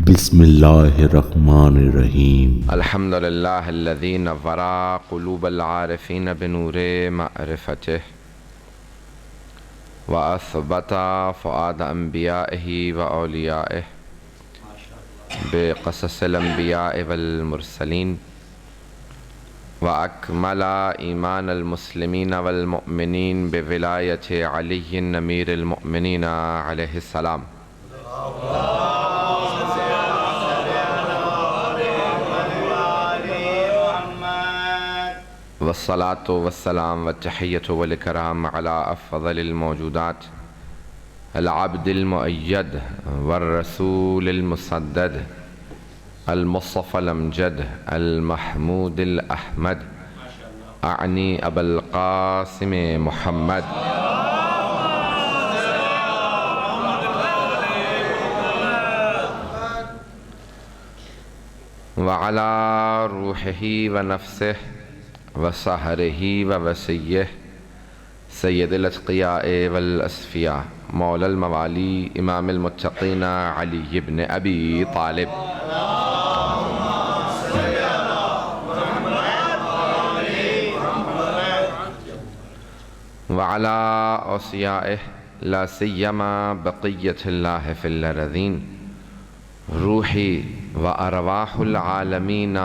بسم اللہ الرحمن الرحیم۔ الحمد للہ الذی نور قلوب العارفین بنور معرفتہ واثبت فؤاد انبیائہ واولیائہ بقصص الانبیاء والمرسلین واکمل ایمان المسلمین والمؤمنین بولایت علی امیر المؤمنین علیہ السلام۔ والصلاة والسلام والتحية والإكرام على أفضل الموجودات العبد المؤيد والرسول المسدد المصطفى الأمجد المحمود الأحمد أعني أبا القاسم محمد وعلى روحه ونفسه وسحرہ ووسیہ سید الاتقیاء والاسفیاء مولا الموالی امام المتقین علی بن ابی طالب وعلی اوصیائہ لا سیما بقیت اللہ فی الارضین روحی وارواح العالمین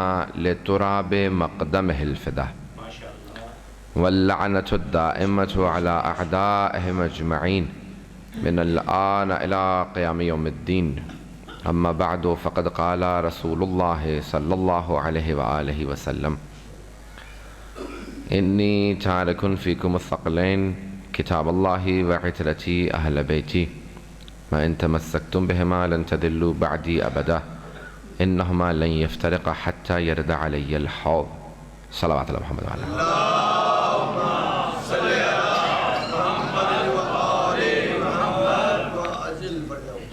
لتراب مقدمہ الفدا واللعنة الدائمة على أعدائهم أجمعين من الآن إلى قيام يوم الدين أما بعد فقد قال رسول الله صلى الله عليه وآله وسلم إني تارك فيكم الثقلين كتاب الله وعترتي أهل بيتي وإن تمسكتم بهما لن تضلوا بعدي أبدا إنهما لن يفترقا حتى يرد علي الحوض صلوات الله محمد وعلى آله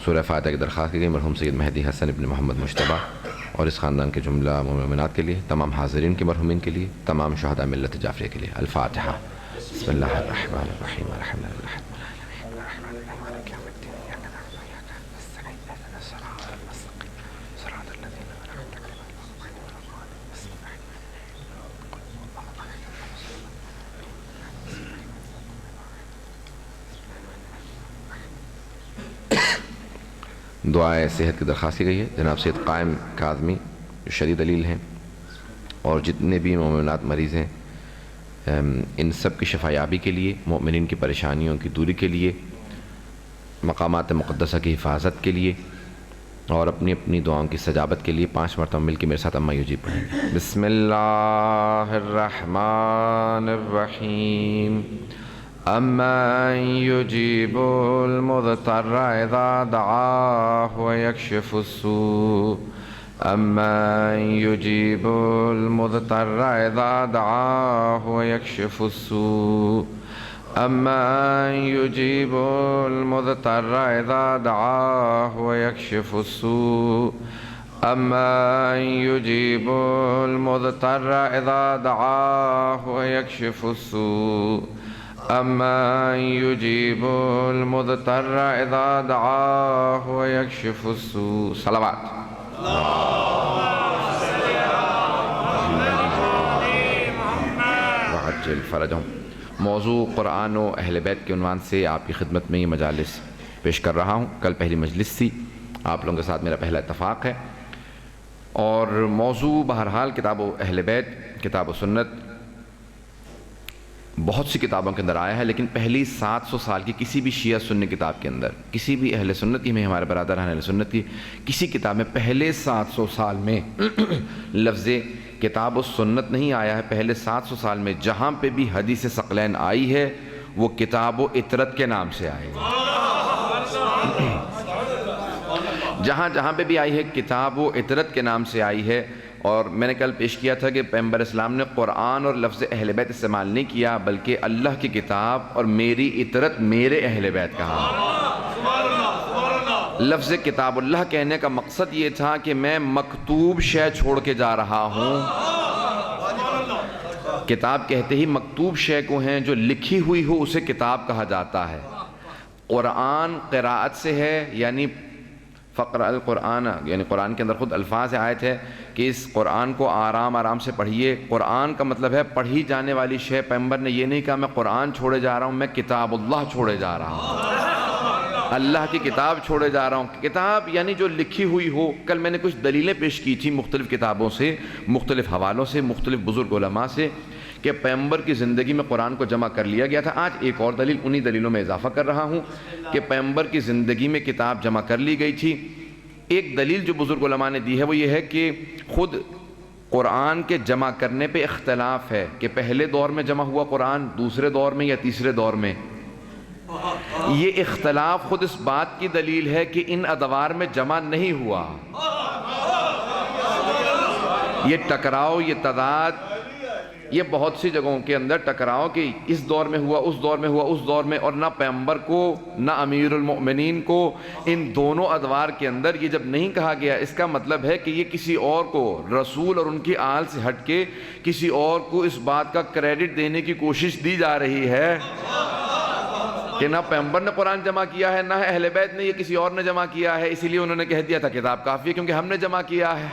سورہ فاتحہ کی درخواست کی گئی مرحوم سید مہدی حسن ابن محمد مجتبیٰ اور اس خاندان کے جملہ مومنات کے لیے، تمام حاضرین کے مرحومین کے لیے، تمام شہداء ملت جعفریہ کے لیے۔ الفاتحہ۔ بسم اللہ الرحمن الرحیم الحمد للہ دعائے صحت کی درخواست کی گئی ہے۔ جناب سید قائم کاظمی جو شدید علیل ہیں اور جتنے بھی مومنات مریض ہیں ان سب کی شفا یابی کے لیے، مومنین کی پریشانیوں کی دوری کے لیے، مقامات مقدسہ کی حفاظت کے لیے اور اپنی اپنی دعاؤں کی استجابت کے لیے 5 مرتبہ مل کے میرے ساتھ اما یجیب پڑھیں گے۔ بسم اللہ الرحمن الرحیم أَمَّن يُجِيبُ الْمُضْطَرَّ إِذَا دَعَاهُ وَيَكْشِفُ السُّوءَ أَمَّن يُجِيبُ الْمُضْطَرَّ إِذَا دَعَاهُ وَيَكْشِفُ السُّوءَ أَمَّن يُجِيبُ الْمُضْطَرَّ إِذَا دَعَاهُ وَيَكْشِفُ السُّوءَ أَمَّن يُجِيبُ الْمُضْطَرَّ إِذَا دَعَاهُ وَيَكْشِفُ السُّوءَ أَمَّن يُجِيبُ الْمُضْطَرَّ إِذَا دَعَاهُ وَيَكْشِفُ السُّوءَ صلوات وعجل فرجهم۔ موضوع قرآن و اہل بیت کے عنوان سے آپ کی خدمت میں یہ مجالس پیش کر رہا ہوں۔ کل پہلی مجلس تھی، آپ لوگوں کے ساتھ میرا پہلا اتفاق ہے اور موضوع بہرحال کتاب و اہل بیت، کتاب و سنت بہت سی کتابوں کے اندر آیا ہے، لیکن پہلی 700 سال کی کسی بھی شیعہ سنی کتاب کے اندر، کسی بھی اہل سنت کی میں ہمارے برادران اہل سنت کی کسی کتاب میں پہلے 700 سال میں لفظ کتاب و سنت نہیں آیا ہے۔ پہلے 700 سال میں جہاں پہ بھی حدیث ثقلین آئی ہے وہ کتاب و عطرت کے نام سے آئی ہے۔ جہاں جہاں پہ بھی آئی ہے کتاب و عطرت کے نام سے آئی ہے۔ اور میں نے کل پیش کیا تھا کہ پیغمبر اسلام نے قرآن اور لفظ اہل بیت استعمال نہیں کیا، بلکہ اللہ کی کتاب اور میری عطرت میرے اہل بیت کہا۔ لفظ کتاب اللہ کہنے کا مقصد یہ تھا کہ میں مکتوب شے چھوڑ کے جا رہا ہوں۔ کتاب کہتے ہی مکتوب شے کو ہیں، جو لکھی ہوئی ہو اسے کتاب کہا جاتا ہے۔ قرآن قراءت سے ہے، یعنی فقرأ القرآن، یعنی قرآن کے اندر خود الفاظ آیت ہے کہ اس قرآن کو آرام آرام سے پڑھیے۔ قرآن کا مطلب ہے پڑھی جانے والی شے۔ پیغمبر نے یہ نہیں کہا میں قرآن چھوڑے جا رہا ہوں، میں کتاب اللہ چھوڑے جا رہا ہوں، اللہ کی کتاب چھوڑے جا رہا ہوں۔ کتاب یعنی جو لکھی ہوئی ہو۔ کل میں نے کچھ دلیلیں پیش کی تھیں مختلف کتابوں سے، مختلف حوالوں سے، مختلف بزرگ علماء سے، کہ پیغمبر کی زندگی میں قرآن کو جمع کر لیا گیا تھا۔ آج ایک اور دلیل انہی دلیلوں میں اضافہ کر رہا ہوں کہ پیغمبر کی زندگی میں کتاب جمع کر لی گئی تھی۔ ایک دلیل جو بزرگ علماء نے دی ہے وہ یہ ہے کہ خود قرآن کے جمع کرنے پہ اختلاف ہے کہ پہلے دور میں جمع ہوا قرآن، دوسرے دور میں یا تیسرے دور میں۔ یہ اختلاف خود اس بات کی دلیل ہے کہ ان ادوار میں جمع نہیں ہوا۔ یہ ٹکراؤ، یہ تضاد، یہ بہت سی جگہوں کے اندر ٹکراؤ کہ اس دور میں ہوا، اس دور میں ہوا، اس دور میں، اور نہ پیغمبر کو نہ امیر المؤمنین کو ان دونوں ادوار کے اندر یہ جب نہیں کہا گیا، اس کا مطلب ہے کہ یہ کسی اور کو، رسول اور ان کی آل سے ہٹ کے کسی اور کو اس بات کا کریڈٹ دینے کی کوشش دی جا رہی ہے کہ نہ پیغمبر نے قرآن جمع کیا ہے، نہ اہل بیت نے، یہ کسی اور نے جمع کیا ہے، اسی لیے انہوں نے کہہ دیا تھا کتاب کافی ہے کیونکہ ہم نے جمع کیا ہے۔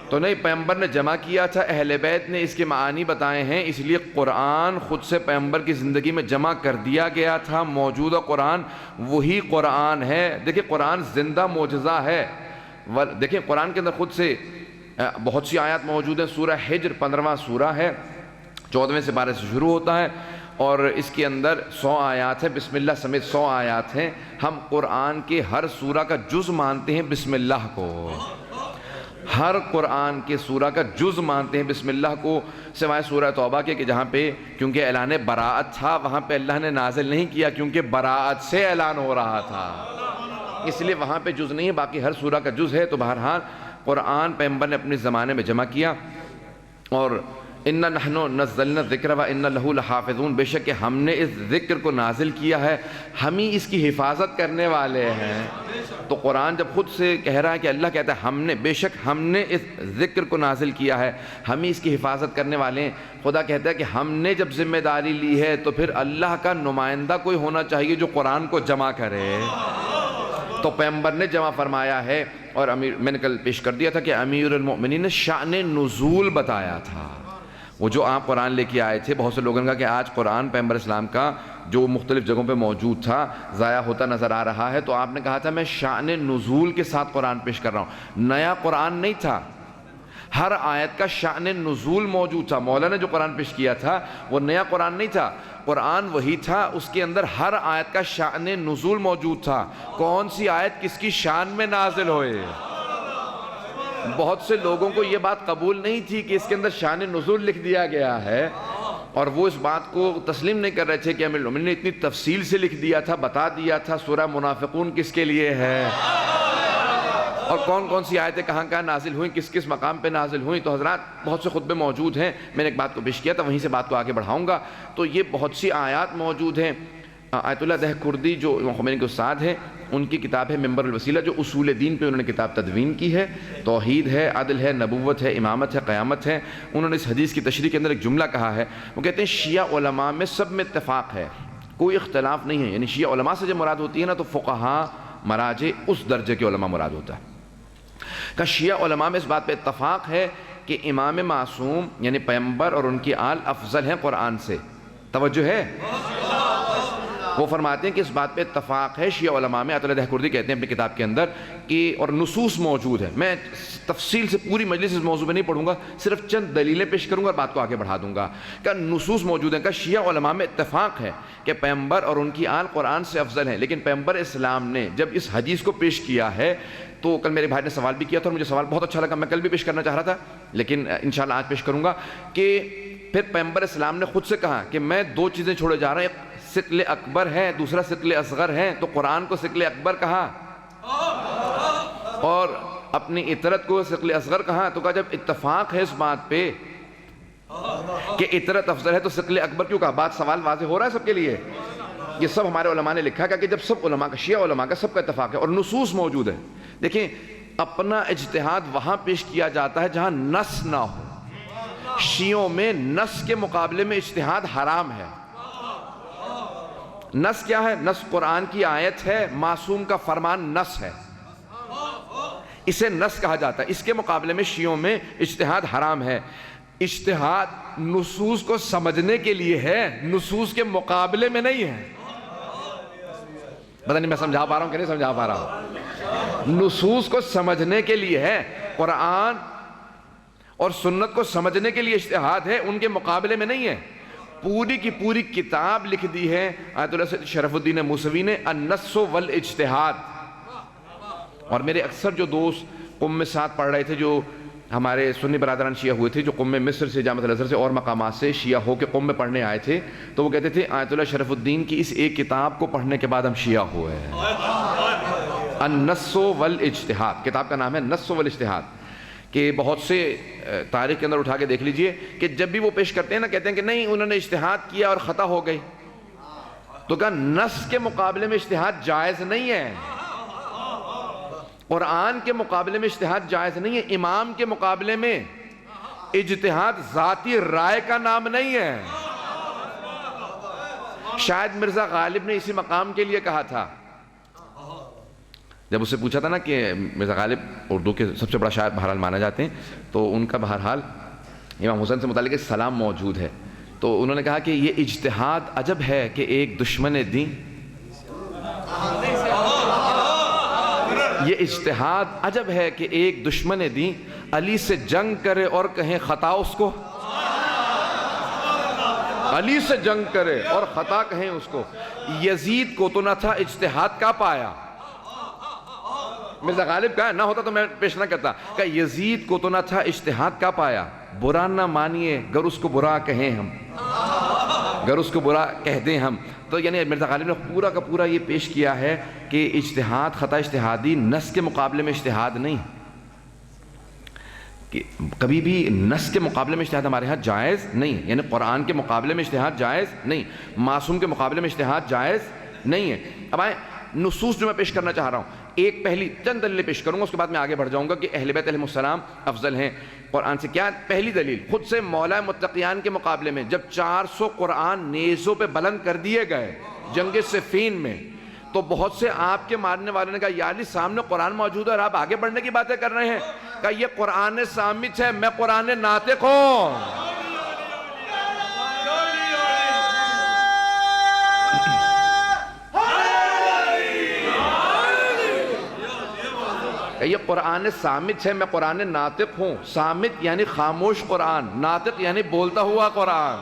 تو نہیں، پیغمبر نے جمع کیا تھا، اہل بیت نے اس کے معانی بتائے ہیں، اس لیے قرآن خود سے پیغمبر کی زندگی میں جمع کر دیا گیا تھا۔ موجودہ قرآن وہی قرآن ہے۔ دیکھیں قرآن زندہ معجزہ ہے۔ دیکھیں قرآن کے اندر خود سے بہت سی آیات موجود ہیں۔ سورہ حجر 15واں سورہ ہے، 14ویں سے 12 سے شروع ہوتا ہے، اور اس کے اندر 100 آیات ہیں، بسم اللہ سمیت 100 آیات ہیں۔ ہم قرآن کے ہر سورہ کا جز مانتے ہیں بسم اللہ کو، ہر قرآن کے سورہ کا جز مانتے ہیں بسم اللہ کو، سوائے سورہ توبہ کے کہ جہاں پہ کیونکہ اعلان براءت تھا وہاں پہ اللہ نے نازل نہیں کیا کیونکہ براءت سے اعلان ہو رہا تھا، اس لیے وہاں پہ جز نہیں ہے، باقی ہر سورہ کا جز ہے۔ تو بہرحال قرآن پیغمبر نے اپنے زمانے میں جمع کیا، اور اِنَّا نَحْنُ نَزَّلْنَا الذِّكْرَ وَإِنَّا لَهُ لَحَافِظُونَ، بے شک کہ ہم نے اس ذکر کو نازل کیا ہے، ہم ہی اس کی حفاظت کرنے والے ہیں۔ تو قرآن جب خود سے کہہ رہا ہے کہ اللہ کہتا ہے ہم نے، بے شک ہم نے اس ذکر کو نازل کیا ہے، ہم ہی اس کی حفاظت کرنے والے ہیں۔ خدا کہتا ہے کہ ہم نے جب ذمہ داری لی ہے تو پھر اللہ کا نمائندہ کوئی ہونا چاہیے جو قرآن کو جمع کرے، تو پیغمبر نے جمع فرمایا ہے۔ اور میں نے کل پیش کر دیا تھا کہ امیر المؤمنین نے شأن نزول بتایا تھا، وہ جو آپ قرآن لے کے آئے تھے۔ بہت سے لوگوں نے کہا کہ آج قرآن پیغمبر اسلام کا جو مختلف جگہوں پہ موجود تھا ضائع ہوتا نظر آ رہا ہے، تو آپ نے کہا تھا میں شأن نزول کے ساتھ قرآن پیش کر رہا ہوں، نیا قرآن نہیں تھا، ہر آیت کا شأن نزول موجود تھا۔ مولانا نے جو قرآن پیش کیا تھا وہ نیا قرآن نہیں تھا، قرآن وہی تھا، اس کے اندر ہر آیت کا شأن نزول موجود تھا، کون سی آیت کس کی شان میں نازل ہوئے۔ بہت سے لوگوں کو یہ بات قبول نہیں تھی کہ اس کے اندر شان نزول لکھ دیا گیا ہے، اور وہ اس بات کو تسلیم نہیں کر رہے تھے کہ امیر المؤمنین نے اتنی تفصیل سے لکھ دیا تھا، بتا دیا تھا سورہ منافقون کس کے لیے ہے، اور کون کون سی آیتیں کہاں کہاں نازل ہوئیں، کس کس مقام پہ نازل ہوئیں۔ تو حضرات بہت سے خطبے موجود ہیں، میں نے ایک بات کو پیش کیا تھا، وہیں سے بات کو آگے بڑھاؤں گا۔ تو یہ بہت سی آیات موجود ہیں۔ آیت اللہ دہ کردی جو امام خمینی کے استاد ہیں، ان کی کتاب ہے منبر الوسیلہ، جو اصول دین پہ انہوں نے کتاب تدوین کی ہے، توحید ہے، عدل ہے، نبوت ہے، امامت ہے، قیامت ہے۔ انہوں نے اس حدیث کی تشریح کے اندر ایک جملہ کہا ہے، وہ کہتے ہیں شیعہ علماء میں سب میں اتفاق ہے، کوئی اختلاف نہیں ہے، یعنی شیعہ علماء سے جب مراد ہوتی ہے نا تو فقہا مراجع اس درجے کے علماء مراد ہوتا ہے۔ کہ شیعہ علماء میں اس بات پہ اتفاق ہے کہ امام معصوم یعنی پیغمبر اور ان کی آل افضل ہیں قرآن سے۔ توجہ ہے؟ وہ فرماتے ہیں کہ اس بات پہ اتفاق ہے شیعہ علماء میں، آیت اللہ دہ کردی کہتے ہیں اپنی کتاب کے اندر کہ، اور نصوص موجود ہے، میں تفصیل سے پوری مجلس اس موضوع پہ نہیں پڑھوں گا، صرف چند دلیلیں پیش کروں گا اور بات کو آگے بڑھا دوں گا۔ کہ نصوص موجود ہیں، کہ شیعہ علماء میں اتفاق ہے کہ پیغمبر اور ان کی آل قرآن سے افضل ہیں، لیکن پیغمبر اسلام نے جب اس حدیث کو پیش کیا ہے تو کل میرے بھائی نے سوال بھی کیا تھا اور مجھے سوال بہت اچھا لگا، میں کل بھی پیش کرنا چاہ رہا تھا لیکن انشاءاللہ آج پیش کروں گا، کہ پھر پیغمبر اسلام نے خود سے کہا کہ میں دو چیزیں چھوڑے جا رہا ہوں، ایک ثقل اکبر ہے، دوسرا ثقل اصغر ہے، تو قرآن کو ثقل اکبر کہا اور اپنی اطرت کو ثقل اصغر کہا۔ تو کہا جب اتفاق ہے اس بات پہ کہ اطرت افضل ہے تو ثقل اکبر کیوں کہا؟ بات سوال واضح ہو رہا ہے سب کے لیے؟ یہ سب ہمارے علماء نے لکھا کہ جب سب علماء کا، شیعہ علماء کا سب کا اتفاق ہے اور نصوص موجود ہے۔ دیکھیں اپنا اجتہاد وہاں پیش کیا جاتا ہے جہاں نص نہ ہو، شیعوں میں نص کے مقابلے میں اجتہاد حرام ہے۔ نص کیا ہے؟ نص قرآن کی آیت ہے، معصوم کا فرمان نص ہے، اسے نص کہا جاتا ہے. اس کے مقابلے میں شیعوں میں اجتہاد حرام ہے. اجتہاد نصوص کو سمجھنے کے لیے ہے, نصوص کے مقابلے میں نہیں ہے. پتہ نہیں میں سمجھا پا رہا ہوں کہ نہیں سمجھا پا رہا ہوں. نصوص کو سمجھنے کے لیے ہے, قرآن اور سنت کو سمجھنے کے لیے اجتہاد ہے, ان کے مقابلے میں نہیں ہے. پوری کی پوری کتاب لکھ دی ہے آیت اللہ سید شرف الدین موسوی نے, النص والاجتہاد. اور میرے اکثر جو دوست قم میں ساتھ پڑھ رہے تھے, جو ہمارے سنی برادران شیعہ ہوئے تھے, جو قم میں مصر سے, جامعۃ الازہر سے اور مقامات سے شیعہ ہو کے قم میں پڑھنے آئے تھے, تو وہ کہتے تھے آیت اللہ شرف الدین کی اس ایک کتاب کو پڑھنے کے بعد ہم شیعہ ہوئے ہیں. النص والاجتہاد, کتاب کا نام ہے النص والاجتہاد. کہ بہت سے تاریخ کے اندر اٹھا کے دیکھ لیجئے کہ جب بھی وہ پیش کرتے ہیں نا, کہتے ہیں کہ نہیں انہوں نے اجتہاد کیا اور خطا ہو گئی. تو کہا نص کے مقابلے میں اجتہاد جائز نہیں ہے, قرآن کے مقابلے میں اجتہاد جائز نہیں ہے, امام کے مقابلے میں اجتہاد ذاتی رائے کا نام نہیں ہے. شاید مرزا غالب نے اسی مقام کے لیے کہا تھا, جب اس سے پوچھا تھا نا کہ مرزا غالب اردو کے سب سے بڑا شاعر بہرحال مانا جاتے ہیں, تو ان کا بہرحال امام حسین سے متعلق ایک سلام موجود ہے. تو انہوں نے کہا کہ یہ اجتہاد عجب ہے کہ ایک دشمن دین, یہ اجتہاد عجب ہے کہ ایک دشمن دین علی سے جنگ کرے اور کہیں خطا اس کو, علی سے جنگ کرے اور خطا کہیں اس کو. یزید کو تو نہ تھا اجتہاد کا پایا, مرزا غالب کہا نہ ہوتا تو میں پیش نہ کرتا, کہ یزید کو تو نہ تھا اجتہاد کا پایا, برا نہ مانیے گر اس کو برا کہیں ہم, گر اس کو برا کہہ دیں ہم. تو یعنی مرزا غالب نے پورا کا پورا یہ پیش کیا ہے کہ اجتہاد خطا اجتہادی نص کے مقابلے میں اجتہاد نہیں, کہ کبھی بھی نص کے مقابلے میں اجتہاد ہمارے ہاں جائز نہیں, یعنی قرآن کے مقابلے میں اجتہاد جائز نہیں, معصوم کے مقابلے میں اجتہاد جائز نہیں ہے. اب آئیں نصوص جو میں پیش کرنا چاہ رہا ہوں, ایک پہلی چند دلیلیں پیش کروں گا, اس کے بعد میں آگے بڑھ جاؤں گا کہ اہل بیت علیہ السلام افضل ہیں قرآن سے. کیا پہلی دلیل, خود سے مولا متقیان کے مقابلے میں جب 400 قرآن نیزوں پہ بلند کر دیے گئے جنگ صفین میں, تو بہت سے آپ کے ماننے والوں نے کہا یا علی سامنے قرآن موجود ہے اور آپ آگے بڑھنے کی باتیں کر رہے ہیں. کہا یہ قرآن صامت ہے, میں قرآن ناطق ہوں. یہ قرآن صامت ہے, میں قرآن ناطق ہوں. صامت یعنی خاموش قرآن, ناطق یعنی بولتا ہوا قرآن.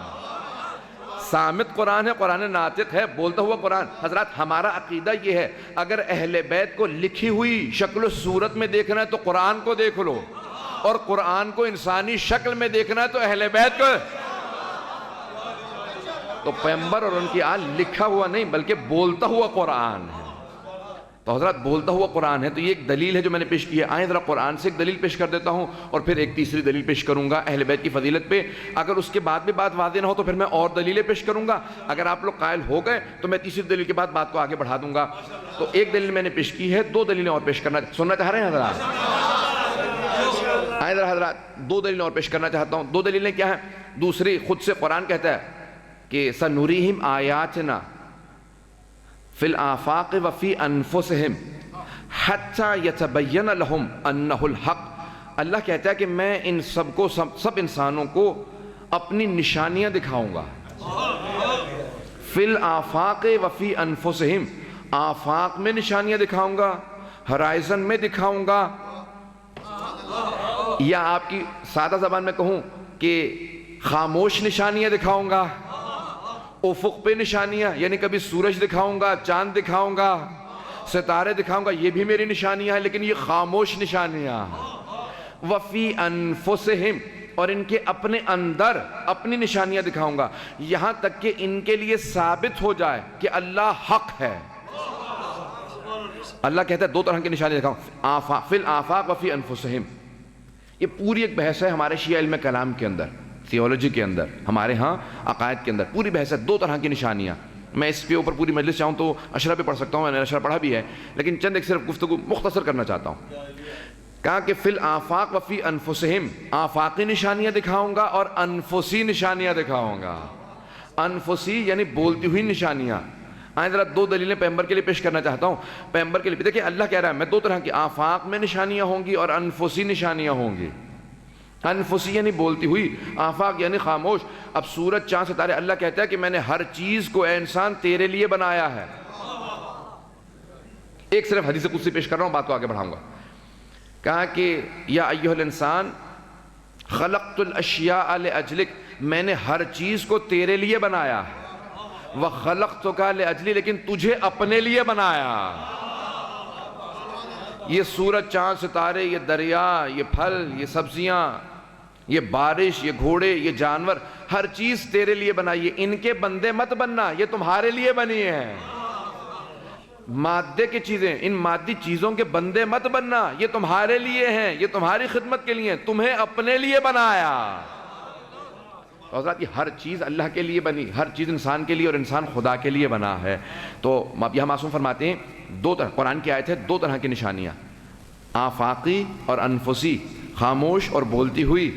صامت قرآن ہے, قرآن ناطق ہے, بولتا ہوا قرآن. حضرات ہمارا عقیدہ یہ ہے, اگر اہل بیت کو لکھی ہوئی شکل و صورت میں دیکھنا ہے تو قرآن کو دیکھ لو, اور قرآن کو انسانی شکل میں دیکھنا ہے تو اہل بیت کو. تو پیغمبر اور ان کی آل لکھا ہوا نہیں بلکہ بولتا ہوا قرآن ہے. تو حضرات بولتا ہوا قرآن ہے, تو یہ ایک دلیل ہے جو میں نے پیش کی ہے. آئیں ذرا قرآن سے ایک دلیل پیش کر دیتا ہوں, اور پھر ایک تیسری دلیل پیش کروں گا اہل بیت کی فضیلت پہ. اگر اس کے بعد بھی بات واضح نہ ہو تو پھر میں اور دلیلیں پیش کروں گا. اگر آپ لوگ قائل ہو گئے تو میں تیسری دلیل کے بعد بات کو آگے بڑھا دوں گا. تو ایک دلیل میں نے پیش کی ہے, دو دلیلیں اور پیش کرنا سننا چاہ رہے ہیں حضرات. آئیں ذرا حضرات دو دلیلیں اور پیش کرنا چاہتا ہوں. دو دلیلیں کیا ہیں؟ دوسری, خود سے قرآن کہتا ہے کہ سنوریہم آیاتنا فی الآفاق وفی انفسہم حتی یتبین لہم انہ الحق. اللہ کہتا ہے کہ میں ان سب انسانوں کو اپنی نشانیاں دکھاؤں گا. فی الآفاق وفی انفسہم, آفاق میں نشانیاں دکھاؤں گا, ہرائزن میں دکھاؤں گا, یا آپ کی سادہ زبان میں کہوں کہ خاموش نشانیاں دکھاؤں گا. افق پہ نشانیاں یعنی کبھی سورج دکھاؤں گا, چاند دکھاؤں گا, ستارے دکھاؤں گا, یہ بھی میری نشانیاں ہیں لیکن یہ خاموش نشانیاں. وفی انفسہم, اور ان کے اپنے اندر اپنی نشانیاں دکھاؤں گا, یہاں تک کہ ان کے لیے ثابت ہو جائے کہ اللہ حق ہے. اللہ کہتا ہے دو طرح کی نشانیاں دکھاؤں, فی الآفاق وفی انفسہم. یہ پوری ایک بحث ہے ہمارے شیعہ علم کلام کے اندر, تھیولوجی کے اندر, ہمارے ہاں عقائد کے اندر پوری بحث ہے. دو طرح کی نشانیاں. میں اس کے اوپر پوری مجلس چاہوں تو اشرح بھی پڑھ سکتا ہوں, میں نے اشرح پڑھا بھی ہے, لیکن چند ایک صرف گفتگو مختصر کرنا چاہتا ہوں. کہا کہ فی الآفاق وفی انفسہم, آفاقی نشانیاں دکھاؤں گا اور انفسی نشانیاں دکھاؤں گا. انفسی یعنی بولتی ہوئی نشانیاں, آئیں ذرا دو دلیلیں پیغمبر کے لیے پیش کرنا چاہتا ہوں. پیغمبر کے لیے دیکھیں اللہ کہہ رہا ہے میں دو طرح کی آفاق میں نشانیاں ہوں گی اور انفسی نشانیاں ہوں گی. انفسی یعنی بولتی ہوئی، آفاق یعنی خاموش. اب سورج چاند ستارے، اللہ کہتا ہے کہ میں نے ہر چیز کو اے انسان تیرے لیے بنایا ہے. ایک صرف حدیث قدسی پیش کر رہا ہوں، بات کو آگے بڑھاؤں گا. کہا کہ یا ایھا الانسان خلقت الاشیاء لاجلک، میں نے ہر چیز کو تیرے لیے بنایا ہے. وخلقتک لاجلی، لیکن تجھے اپنے لیے بنایا. یہ سورج چاند ستارے، یہ دریا، یہ پھل، یہ سبزیاں، یہ بارش، یہ گھوڑے، یہ جانور، ہر چیز تیرے لیے بنائی ہے. ان کے بندے مت بننا، یہ تمہارے لیے بنی ہے. مادے کی چیزیں، ان مادی چیزوں کے بندے مت بننا، یہ تمہارے لیے ہیں، یہ تمہاری خدمت کے لیے ہیں، تمہیں اپنے لیے بنایا. حضرات یہ ہر چیز اللہ کے لیے بنی، ہر چیز انسان کے لیے، اور انسان خدا کے لیے بنا ہے. تو اب یہاں معصوم فرماتے ہیں دو طرح، قرآن کی آیت ہے، دو طرح کی نشانیاں، آفاقی اور انفسی، خاموش اور بولتی ہوئی.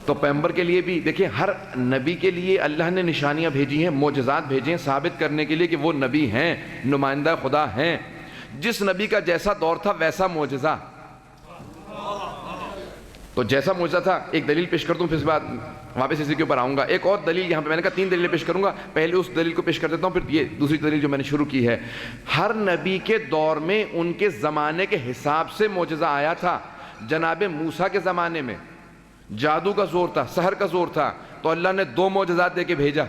تو پیغمبر کے لیے بھی دیکھیں، ہر نبی کے لیے اللہ نے نشانیاں بھیجی ہیں، معجزات بھیجے ہیں، ثابت کرنے کے لیے کہ وہ نبی ہیں، نمائندہ خدا ہیں. جس نبی کا جیسا دور تھا ویسا معجزہ. تو جیسا معجزہ تھا، ایک دلیل پیش کر دوں پھر اس بعد واپس اسی کے اوپر آؤں گا. ایک اور دلیل یہاں پہ میں نے کہا 3 دلیلیں پیش کروں گا، پہلے اس دلیل کو پیش کر دیتا ہوں، پھر یہ دوسری دلیل جو میں نے شروع کی ہے. ہر نبی کے دور میں ان کے زمانے کے حساب سے معجزہ آیا تھا. جناب موسیٰ کے زمانے میں جادو کا زور تھا، سحر کا زور تھا، تو اللہ نے 2 معجزات دے کے بھیجا.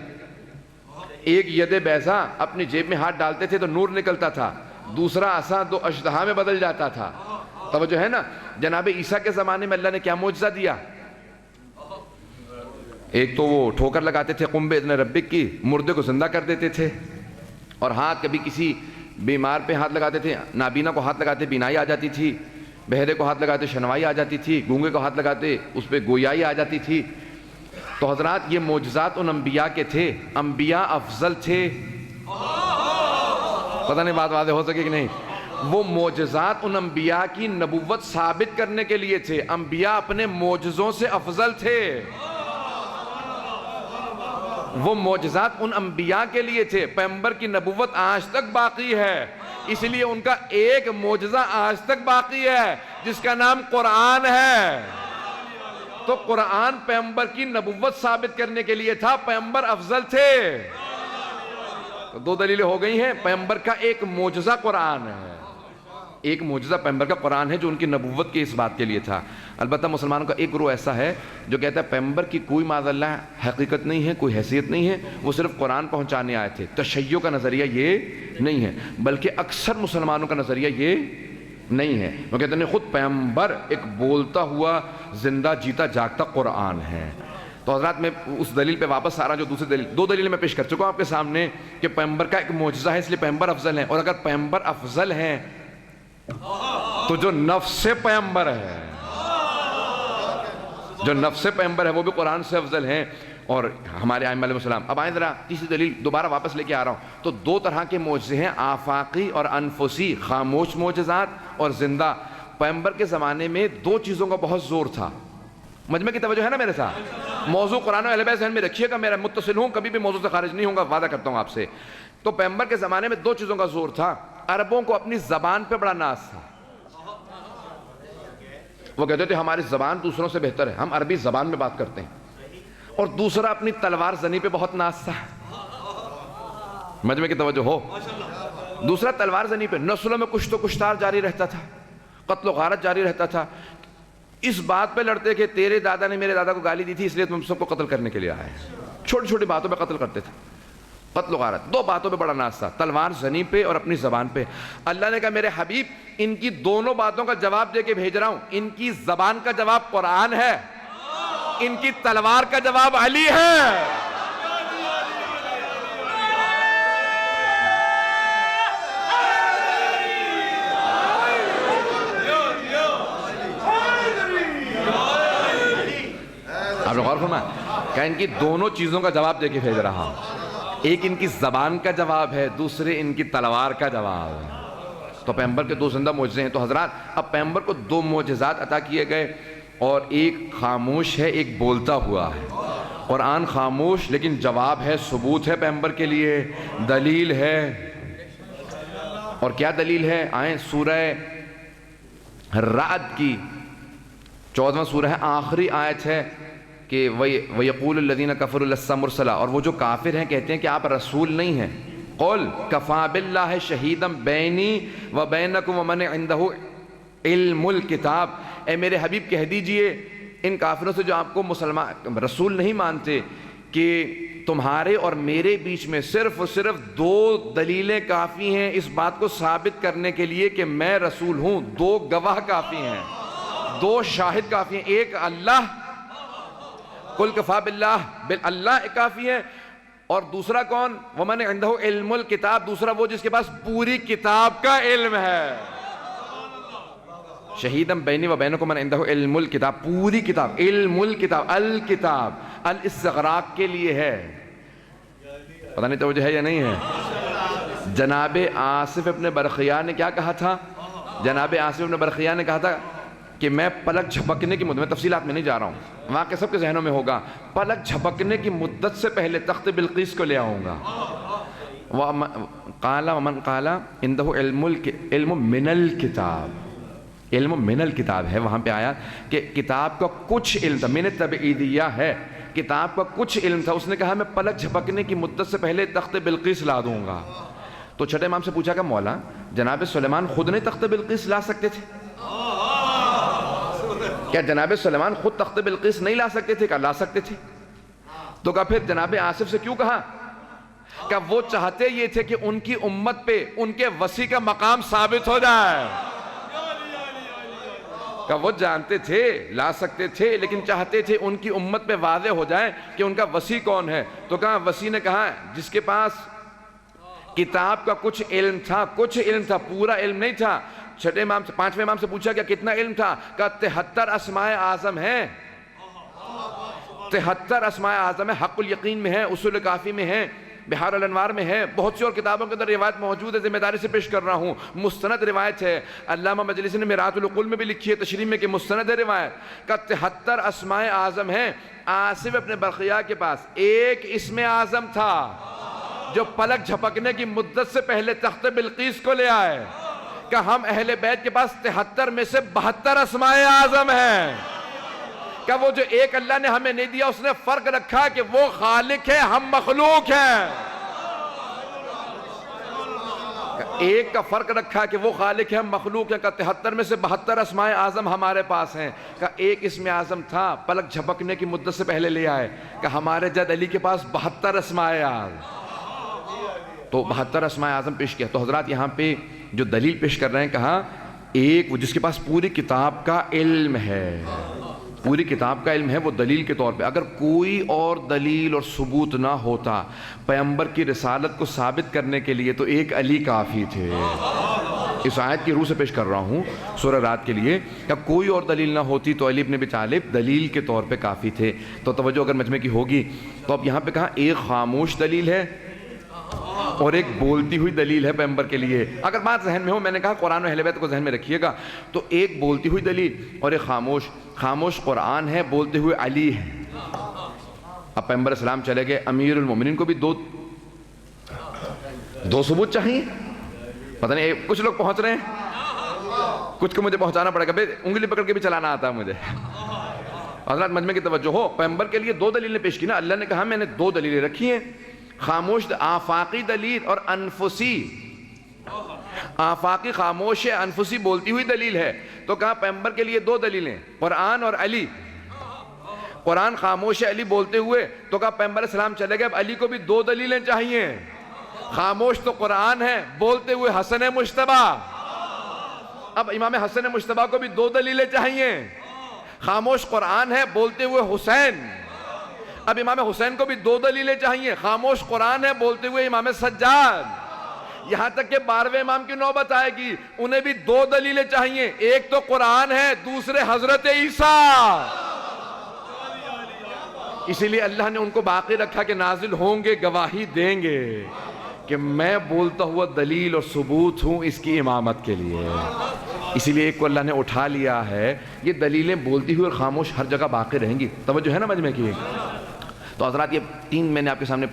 ایک ید بیضا، اپنی جیب میں ہاتھ ڈالتے تھے تو نور نکلتا تھا. دوسرا عصا 2 اژدہا میں بدل جاتا تھا. توجہ ہے نا. جناب عیسیٰ کے زمانے میں اللہ نے کیا معجزہ دیا؟ ایک تو وہ ٹھوکر لگاتے تھے قم بإذن ربک کی، مردے کو زندہ کر دیتے تھے. اور ہاتھ کبھی کسی بیمار پہ ہاتھ لگاتے تھے، نابینا کو ہاتھ لگاتے بینائی آ جاتی تھی، بہرے کو ہاتھ لگاتے شنوائی آ جاتی تھی، گونگے کو ہاتھ لگاتے اس پہ گویائی آ جاتی تھی. تو حضرات یہ معجزات ان انبیاء کے تھے. انبیاء افضل تھے. پتہ نہیں بات واضح ہو سکے کہ نہیں. وہ معجزات ان انبیاء کی نبوت ثابت کرنے کے لیے تھے. انبیاء اپنے معجزوں سے افضل تھے. وہ معجزات ان انبیاء کے لیے تھے. پیغمبر کی نبوت آج تک باقی ہے، اس لیے ان کا ایک معجزہ آج تک باقی ہے جس کا نام قرآن ہے. تو قرآن پیغمبر کی نبوت ثابت کرنے کے لیے تھا. پیغمبر افضل تھے. تو 2 دلیلیں ہو گئی ہیں. پیغمبر کا ایک معجزہ قرآن ہے، ایک معجزہ پیغمبر کا قرآن ہے جو ان کی نبوت کے اس بات کے لیے تھا. البتہ مسلمانوں کا ایک گروہ ایسا ہے جو کہتا ہے پیغمبر کی کوئی معاذ اللہ حقیقت نہیں ہے، کوئی حیثیت نہیں ہے، وہ صرف قرآن پہنچانے آئے تھے. تشیع کا نظریہ یہ نہیں ہے، بلکہ اکثر مسلمانوں کا نظریہ یہ نہیں ہے. وہ کہتے ہیں خود پیغمبر ایک بولتا ہوا زندہ جیتا جاگتا قرآن ہے. تو حضرات میں اس دلیل پہ واپس آ رہا ہوں جو دوسری دلیل، 2 دلیلیں میں پیش کر چکا ہوں آپ کے سامنے کہ پیغمبر کا ایک معجزہ ہے اس لیے پیغمبر افضل ہیں. اور اگر پیغمبر افضل ہیں تو جو نفس پیغمبر ہے، جو نفس پیغمبر ہے وہ بھی قرآن سے افضل ہیں اور ہمارے ائمہ علیہ السلام. اب آئیں ذرا تیسری دلیل دوبارہ واپس لے کے آ رہا ہوں. تو 2 طرح کے معجزے ہیں، آفاقی اور انفسی، خاموش معجزات اور زندہ. پیغمبر کے زمانے میں 2 چیزوں کا بہت زور تھا. مجمع کی توجہ ہے نا میرے ساتھ؟ موضوع قرآن و اہل بیت ذہن میں رکھیے گا، میرا متصل ہوں، کبھی بھی موضوع سے خارج نہیں ہوں گا، وعدہ کرتا ہوں آپ سے. تو پیغمبر کے زمانے میں 2 چیزوں کا زور تھا. عربوں کو اپنی زبان پہ بڑا ناز تھا. وہ کہتے تھے ہماری زبان دوسروں سے بہتر ہے، ہم عربی زبان میں بات کرتے ہیں. اور دوسرا اپنی تلوار زنی پہ بہت ناز تھا. مجمع کی توجہ ہو. دوسرا تلوار زنی پہ. نسلوں میں کشت و کشتار جاری رہتا تھا، قتل و غارت جاری رہتا تھا. اس بات پہ لڑتے کہ تیرے دادا نے میرے دادا کو گالی دی تھی اس لیے تم سب کو قتل کرنے کے لیے آئے. چھوٹی چھوٹی باتوں پہ قتل کرتے تھے. قتل و غارت 2 باتوں پہ بڑا ناز تھا، تلوار زنی پہ اور اپنی زبان پہ. اللہ نے کہا میرے حبیب ان کی دونوں باتوں کا جواب دے کے بھیج رہا ہوں. ان کی زبان کا جواب قرآن ہے، ان کی تلوار کا جواب علی ہے. آپ نے غور فرمایا کہ ان کی دونوں چیزوں کا جواب دے کے بھیج رہا ہوں. ایک ان کی زبان کا جواب ہے، دوسرے ان کی تلوار کا جواب ہے. تو پیغمبر کے 2 زندہ معجزے ہیں. تو حضرات اب پیغمبر کو 2 معجزات عطا کیے گئے اور ایک خاموش ہے، ایک بولتا ہوا ہے. قرآن خاموش لیکن جواب ہے، ثبوت ہے پیغمبر کے لیے، دلیل ہے۔ اور کیا دلیل ہے؟ آئیں سورہ رعد کی 14واں سورہ ہے، آخری آیت ہے کہ وَيَقُولُ الَّذِينَ كَفَرُوا لَسْتَ مُرْسَلًا، اور وہ جو کافر ہیں کہتے ہیں کہ آپ رسول نہیں ہیں۔ قُلْ كَفَىٰ بِاللَّهِ شَهِيدًا بَيْنِي وَبَيْنَكُمْ وَمَنْ عِنْدَهُ علم الکتاب، اے میرے حبیب کہہ دیجئے ان کافروں سے جو آپ کو مسلمان رسول نہیں مانتے کہ تمہارے اور میرے بیچ میں صرف اور صرف 2 دلیلیں کافی ہیں اس بات کو ثابت کرنے کے لیے کہ میں رسول ہوں، 2 گواہ کافی ہیں، 2 شاہد کافی ہیں، ایک اللہ، قُلْ كَفَىٰ بِاللَّهِ اللہ کافی ہے، اور دوسرا کون؟ وَمَنْ عِنْدَهُ علم الکتاب، دوسرا وہ جس کے پاس پوری کتاب کا علم ہے۔ شہیدم بینی و بینکم من عنده علم الکتاب، پوری کتاب، علم الکتاب، الکتاب الاستغراق کے لیے ہے۔ پتہ نہیں توجہ ہے یا نہیں ہے؟ جناب آصف ابن برخیار نے کیا کہا تھا؟ جناب آصف ابن برخیار نے کہا تھا کہ میں پلک جھپکنے کی مدت، میں تفصیلات میں نہیں جا رہا ہوں، واقعہ سب کے ذہنوں میں ہوگا، پلک جھپکنے کی مدت سے پہلے تخت بلقیس کو لے آؤں گا۔ قال ومن قال عنده علم من الکتاب، علم من الکتاب ہے، وہاں پہ آیا کہ کتاب کا کچھ علم تھا، من تبعیدیہ ہے، کتاب کا کچھ علم تھا، اس نے کہا میں پلک جھپکنے کی مدت سے پہلے تخت بلقیس لا دوں گا۔ تو چھٹے امام سے پوچھا کہ مولا جناب سلیمان خود نے تخت بلقیس لا سکتے تھے؟ کیا جناب سلیمان خود تخت بلقیس نہیں لا سکتے تھے؟ کہا لا سکتے تھے۔ تو کہا پھر جناب آصف سے کیوں کہا؟ کہ وہ چاہتے یہ تھے کہ ان کی امت پہ ان کے وسیع کا مقام ثابت ہو جائے، کہ وہ جانتے تھے لا سکتے تھے لیکن چاہتے تھے ان کی امت پہ واضح ہو جائے کہ ان کا وسیع کون ہے۔ تو کہا وسیع نے کہا جس کے پاس کتاب کا کچھ علم تھا، کچھ علم تھا، پورا علم نہیں تھا۔ چھٹے امام سے، 5ویں امام سے پوچھا کہ کتنا علم تھا؟ کہا 73 اسماء اعظم ہیں، 73 اسماء اعظم ہیں، حق الیقین میں ہے، اصول کافی میں ہے، بحار الانوار میں ہے، بہت سی اور کتابوں کے اندر روایت موجود ہے، ذمہ داری سے پیش کر رہا ہوں، مستند روایت ہے، علامہ مجلسی نے میرات العقول میں بھی لکھی ہے تشریح میں کہ مستند ہے روایت، کہ 73 اسماء اعظم ہیں۔ آصف ابن برخیار کے پاس ایک اسم اعظم تھا جو پلک جھپکنے کی مدت سے پہلے تخت بلقیس کو لے آئے، کہ ہم اہل بیت کے پاس 73 میں سے 72 اسماء اعظم ہیں، کہ وہ جو ایک اللہ نے ہمیں نہیں دیا اس نے فرق رکھا کہ وہ خالق ہے، ہم مخلوق ہیں، ایک کا فرق رکھا کہ وہ خالق ہے، ہم مخلوق ہیں، کہ 73 میں سے 72 اسماء اعظم ہمارے پاس ہیں، کہ ایک اسم اعظم تھا پلک جھپکنے کی مدت سے پہلے لے آئے، کہ ہمارے جد علی کے پاس 72 اسماء اعظم، تو 72 اسماء اعظم پیش کیا۔ تو حضرات یہاں پہ جو دلیل پیش کر رہے ہیں، کہا ایک وہ جس کے پاس پوری کتاب کا علم ہے، پوری کتاب کا علم ہے، وہ دلیل کے طور پہ، اگر کوئی اور دلیل اور ثبوت نہ ہوتا پیغمبر کی رسالت کو ثابت کرنے کے لیے تو ایک علی کافی تھے۔ اس آیت کی روح سے پیش کر رہا ہوں سورہ رات کے لیے، کہ کوئی اور دلیل نہ ہوتی تو علی بن ابی طالب دلیل کے طور پہ کافی تھے۔ تو توجہ اگر مجمع کی ہوگی تو اب یہاں پہ کہا ایک خاموش دلیل ہے اور ایک بولتی ہوئی دلیل ہے پیغمبر کے لیے۔ اگر بات ذہن میں ہو، میں نے کہا قرآن و اہل بیت کو ذہن میں رکھیے گا، تو ایک بولتی ہوئی دلیل اور ایک خاموش، خاموش قرآن ہے، بولتے ہوئے علی ہے۔ اب پیغمبر اسلام چلے گئے، امیر المومنین کو بھی دو ثبوت چاہیے۔ پتہ نہیں کچھ لوگ پہنچ رہے ہیں، کچھ کو مجھے پہنچانا پڑے گا، بھئی انگلی پکڑ کے بھی چلانا آتا ہے مجھے۔ حضرات مجمع کی توجہ ہو، پیغمبر کے لیے 2 دلیلیں پیش کی نا، اللہ نے کہا میں نے 2 دلیلیں رکھی ہیں، خاموش آفاقی دلیل اور انفسی، آفاقی خاموش ہے، انفسی بولتی ہوئی دلیل ہے۔ تو کہا پیغمبر کے لیے 2 دلیلیں، قرآن اور علی۔ قرآن خاموش ہے، علی بولتے ہوئے، تو کہا پیغمبر اسلام چلے گئے، اب علی کو بھی 2 دلیلیں چاہیے، خاموش تو قرآن ہے، بولتے ہوئے حسن مجتبیٰ، اب امام حسن مجتبیٰ کو بھی 2 دلیلیں چاہیے، خاموش قرآن ہے، بولتے ہوئے حسین، اب امام حسین کو بھی 2 دلیلیں چاہیے، خاموش قرآن ہے، بولتے ہوئے امام سجاد، یہاں تک کہ 12ویں امام کی نوبت آئے گی، انہیں بھی 2 دلیلیں چاہیے، ایک تو قرآن ہے، دوسرے حضرت عیسیٰ۔ اسی لیے اللہ نے ان کو باقی رکھا کہ نازل ہوں گے، گواہی دیں گے کہ میں بولتا ہوا دلیل اور ثبوت ہوں اس کی امامت کے لیے۔ اسی لیے ایک کو اللہ نے اٹھا لیا ہے، یہ دلیلیں بولتی ہوئی اور خاموش ہر جگہ باقی رہیں گی۔ توجہ ہے نا مجمع کی؟ تو حضرات یہ تین میں نے آپ کے سامنے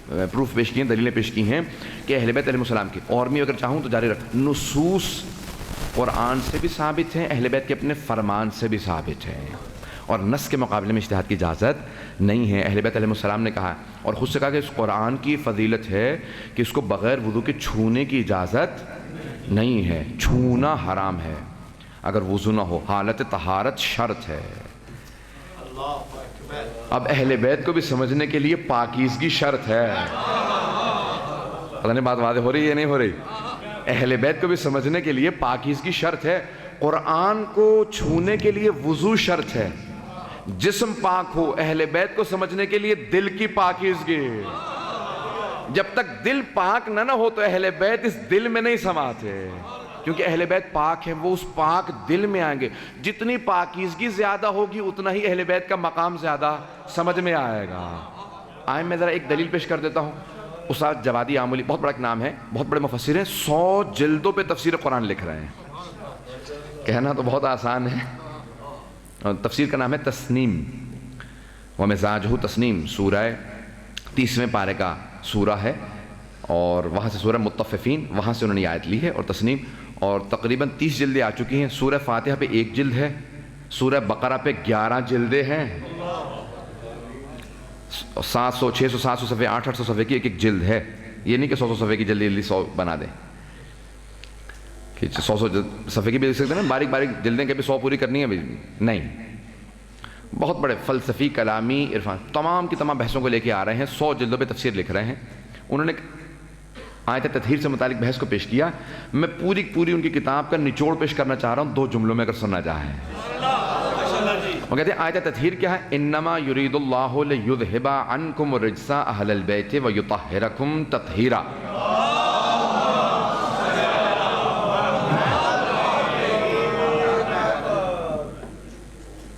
پروف پیش کیے ہیں، دلیلیں پیش کی ہیں کہ اہل بیت علیہ السلام کی، اور میں اگر چاہوں تو جاری رکھ، نصوص قرآن سے بھی ثابت ہیں، اہل بیت کے اپنے فرمان سے بھی ثابت ہیں، اور نص کے مقابلے میں اجتہاد کی اجازت نہیں ہے۔ اہل بیت علیہ السلام نے کہا اور خود سے کہا کہ اس قرآن کی فضیلت ہے کہ اس کو بغیر وضو کے چھونے کی اجازت نہیں ہے، چھونا حرام ہے اگر وضو نہ ہو، حالت طہارت شرط ہے۔ اب اہل بیت کو بھی سمجھنے کے لیے پاکیزگی شرط ہے، پتہ نہیں بات واضح ہو رہی ہے یا نہیں ہو رہی؟ اہل بیت کو بھی سمجھنے کے لیے پاکیزگی شرط ہے، قرآن کو چھونے کے لیے وضو شرط ہے، جسم پاک ہو، اہل بیت کو سمجھنے کے لیے دل کی پاکیزگی۔ جب تک دل پاک نہ ہو تو اہل بیت اس دل میں نہیں سماتے، کیونکہ اہل بیت پاک ہے، وہ اس پاک دل میں آئیں گے۔ جتنی پاکیزگی زیادہ ہوگی اتنا ہی اہل بیت کا مقام زیادہ سمجھ میں آئے گا۔ آئیں میں ذرا ایک دلیل پیش کر دیتا ہوں۔ استاد جوادی آملی بہت بڑا ایک نام ہے، بہت بڑے مفسر ہیں، 100 جلدوں پہ تفسیر قرآن لکھ رہے ہیں، کہنا تو بہت آسان ہے۔ تفسیر کا نام ہے تسنیم، ومزاجہ تسنیم، سورہ 30ویں پارے کا سورہ ہے، اور وہاں سے سورہ مطففین، وہاں سے انہوں نے آیت لی ہے، اور تسنیم، اور تقریباً 30 جلدیں آ چکی ہیں۔ سورہ فاتحہ پہ 1 جلد ہے، سورہ بقرہ پہ 11 جلدیں ہیں، 700 600 700 صفحے 800 صفحے کی ایک جلد ہے۔ یہ نہیں کہ 100 صفحے کی جلدی 100 بنا دیں، کہ 100 صفحے کی بھی دیکھ سکتے ہیں نا، باریک باریک جلدیں کہ بھی 100 پوری کرنی ہے، نہیں، بہت بڑے فلسفی، کلامی، عرفان، تمام کی تمام بحثوں کو لے کے آ رہے ہیں، 100 جلدوں پہ تفسیر لکھ رہے ہیں۔ انہوں نے آیت تطہیر سے متعلق بحث کو پیش کیا، میں پوری ان کی کتاب کا نچوڑ پیش کرنا چاہ رہا ہوں 2 جملوں میں اگر سننا چاہے۔ وہ کہتے ہیں آیت تطہیر کیا ہے؟ انما یرید اللہ لیذھب عنکم الرجس اہل البیت ویطہرکم تطہیرا۔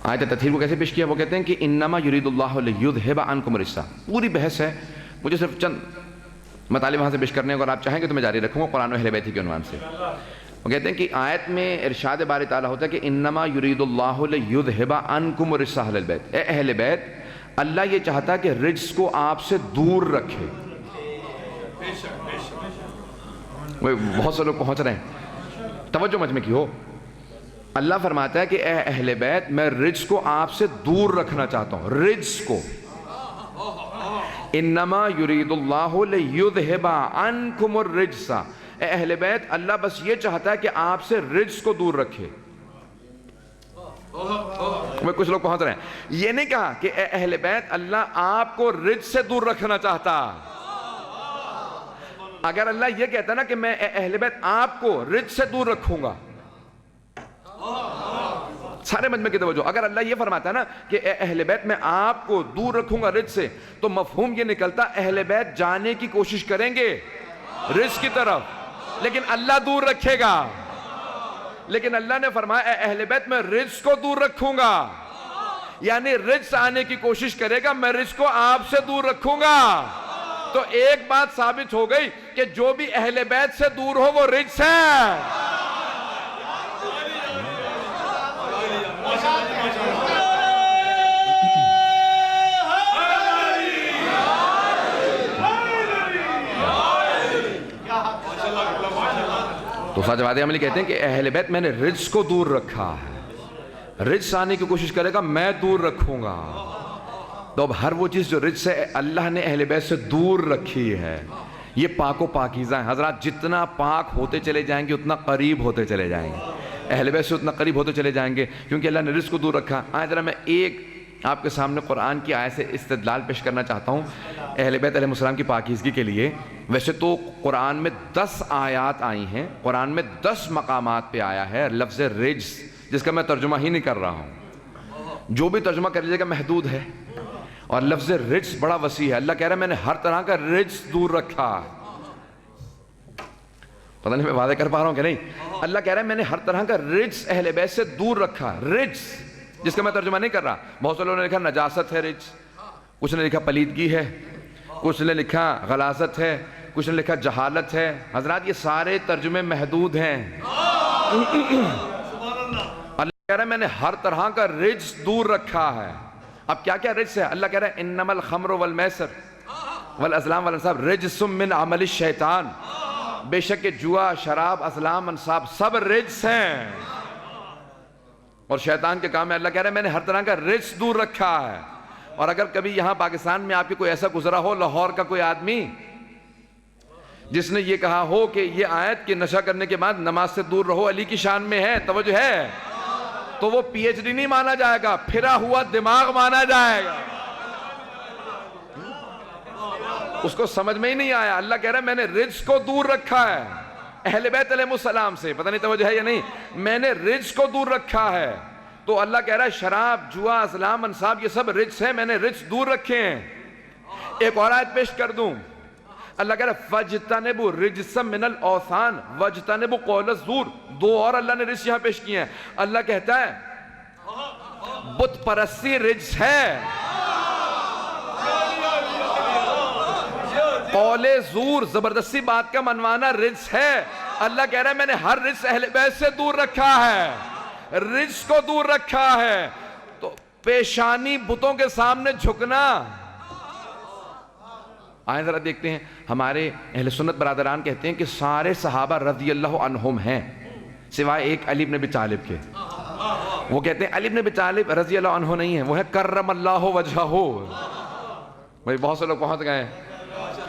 آیت تطہیر کو کیسے پیش کیا؟ وہ کہتے ہیں کہ انما یرید اللہ لیذھب عنکم الرجس، پوری بحث ہے، مجھے صرف چند مطالب وہاں سے پیش کرنے، اگر آپ چاہیں گے تو میں جاری رکھوں گا قرآن و اہل بیت کے عنوان سے۔ وہ کہتے ہیں کہ آیت میں ارشاد باری تعالیٰ ہوتا ہے کہ انما یرید اللہ لیذھب عنکم الرجس اہل البیت، اے اہل بیت، اللہ یہ چاہتا ہے کہ رجس کو آپ سے دور رکھے۔ بہت سے لوگ پہنچ رہے ہیں، توجہ مجمع کی ہو۔ اللہ فرماتا ہے کہ اے اہل بیت، میں رجس کو آپ سے دور رکھنا چاہتا ہوں، رجس کو۔ انما یرید اللہ لیذھب عنکم الرجس، اے اہل بیت، اللہ بس یہ چاہتا ہے کہ آپ سے رجس کو دور رکھے۔ کچھ لوگ پہنچ رہے ہیں، یہ نہیں کہا کہ اے اہل بیت، اللہ آپ کو رجس سے دور رکھنا چاہتا۔ اگر اللہ یہ کہتا نا کہ میں اے اہل بیت آپ کو رجس سے دور رکھوں گا، سارے مجمع کی توجہ، اگر اللہ یہ فرماتا ہے نا کہ اے اہل بیت میں آپ کو دور رکھوں گا رجس سے، تو مفہوم یہ نکلتا اہل بیت جانے کی کوشش کریں گے رجس کی طرف، لیکن اللہ دور رکھے گا۔ لیکن اللہ نے فرمایا اے اہل بیت میں رجس کو دور رکھوں گا، یعنی رجس آنے کی کوشش کرے گا، میں رجس کو آپ سے دور رکھوں گا۔ تو ایک بات ثابت ہو گئی کہ جو بھی اہل بیت سے دور ہو وہ رجس ہے۔ تو استاد جوادی عملی کہتے ہیں کہ اہل بیت میں نے رجس کو دور رکھا ہے، رجس آنے کی کوشش کرے گا میں دور رکھوں گا۔ تو اب ہر وہ چیز جو رجس سے اللہ نے اہل بیت سے دور رکھی ہے، یہ پاک و پاکیزہ ہیں۔ حضرات جتنا پاک ہوتے چلے جائیں گے اتنا قریب ہوتے چلے جائیں گے، اہل بیت سے اتنا قریب ہوتے چلے جائیں گے، کیونکہ اللہ نے رجس کو دور رکھا۔ آئے ذرا میں ایک آپ کے سامنے قرآن کی آیت سے استدلال پیش کرنا چاہتا ہوں اہل بیت علیہ السلام کی پاکیزگی کے لیے۔ ویسے تو قرآن میں 10 آیات آئی ہیں، قرآن میں 10 مقامات پہ آیا ہے لفظ رجس، جس کا میں ترجمہ ہی نہیں کر رہا ہوں، جو بھی ترجمہ کر لیجیے گا محدود ہے، اور لفظ رجس بڑا وسیع ہے۔ اللہ کہہ رہا ہے میں نے ہر طرح کا رجس دور رکھا۔ پتہ نہیں میں واضح کر پا رہا ہوں کہ نہیں؟ اللہ کہہ رہا ہے میں نے ہر طرح کا رجس اہل بیت سے دور رکھا، رجس جس کا میں ترجمہ نہیں کر رہا۔ بہت سے لوگوں نے لکھا نجاست ہے رجس، کچھ نے لکھا پلیدگی ہے، کچھ نے لکھا غلاظت ہے، کچھ نے لکھا جہالت ہے۔ حضرات یہ سارے ترجمے محدود ہیں۔ اللہ کہہ رہا ہے میں نے ہر طرح کا رجس دور رکھا ہے۔ اب کیا کیا رجس ہے؟ اللہ کہہ رہا ہے انما الخمر والمیسر والازلام والانصاب رجس من عمل الشیطان، بے شک کہ جوا، شراب، ازلام، انصاب سب رجس ہیں اور شیطان کے کام ہے۔ اللہ کہہ رہا ہے میں نے ہر طرح کا رجس دور رکھا ہے۔ اور اگر کبھی یہاں پاکستان میں آپ کے کوئی ایسا گزرا ہو، لاہور کا کوئی آدمی جس نے یہ کہا ہو کہ یہ آیت کہ نشہ کرنے کے بعد نماز سے دور رہو علی کی شان میں ہے، توجہ ہے، تو وہ پی ایچ ڈی نہیں مانا جائے گا، پھرا ہوا دماغ مانا جائے گا۔ اس کو سمجھ میں ہی نہیں آیا۔ اللہ کہہ رہا ہے میں نے رجس کو دور رکھا ہے اہل بیت علیہ السلام سے، پتہ نہیں توجہ ہے یا نہیں، میں نے رجس کو دور رکھا ہے۔ تو اللہ کہہ رہا ہے شراب، جوا، ازلام، انصاب یہ سب رجس ہیں، میں نے رجس دور رکھے ہیں۔ ایک اور آیت پیش کر دوں، اللہ کہہ رہا ہے فَاجْتَنِبُوا رِجْسًا مِنَ الْأَوْثَانِ وَاجْتَنِبُوا قَوْلَ الزُّورِ، دو اور اللہ نے رجس یہاں پیش کیے ہیں۔ اللہ کہتا ہے بت پرستی رجس ہے، قول زور، زبردستی بات کا منوانا رجس ہے۔ اللہ کہہ رہا ہے میں نے ہر رجس اہل بیت سے دور رکھا ہے، رجس کو دور رکھا ہے۔ تو پیشانی بتوں کے سامنے جھکنا، آئیں ذرا دیکھتے ہیں، ہمارے اہل سنت برادران کہتے ہیں کہ سارے صحابہ رضی اللہ عنہم ہیں سوائے ایک علی بن ابی طالب کے۔ وہ کہتے ہیں علی بن ابی طالب رضی اللہ عنہ نہیں ہے، وہ ہے کرم اللہ وجہہ۔ بھئی بہت سے لوگ پہنچ گئے ہیں،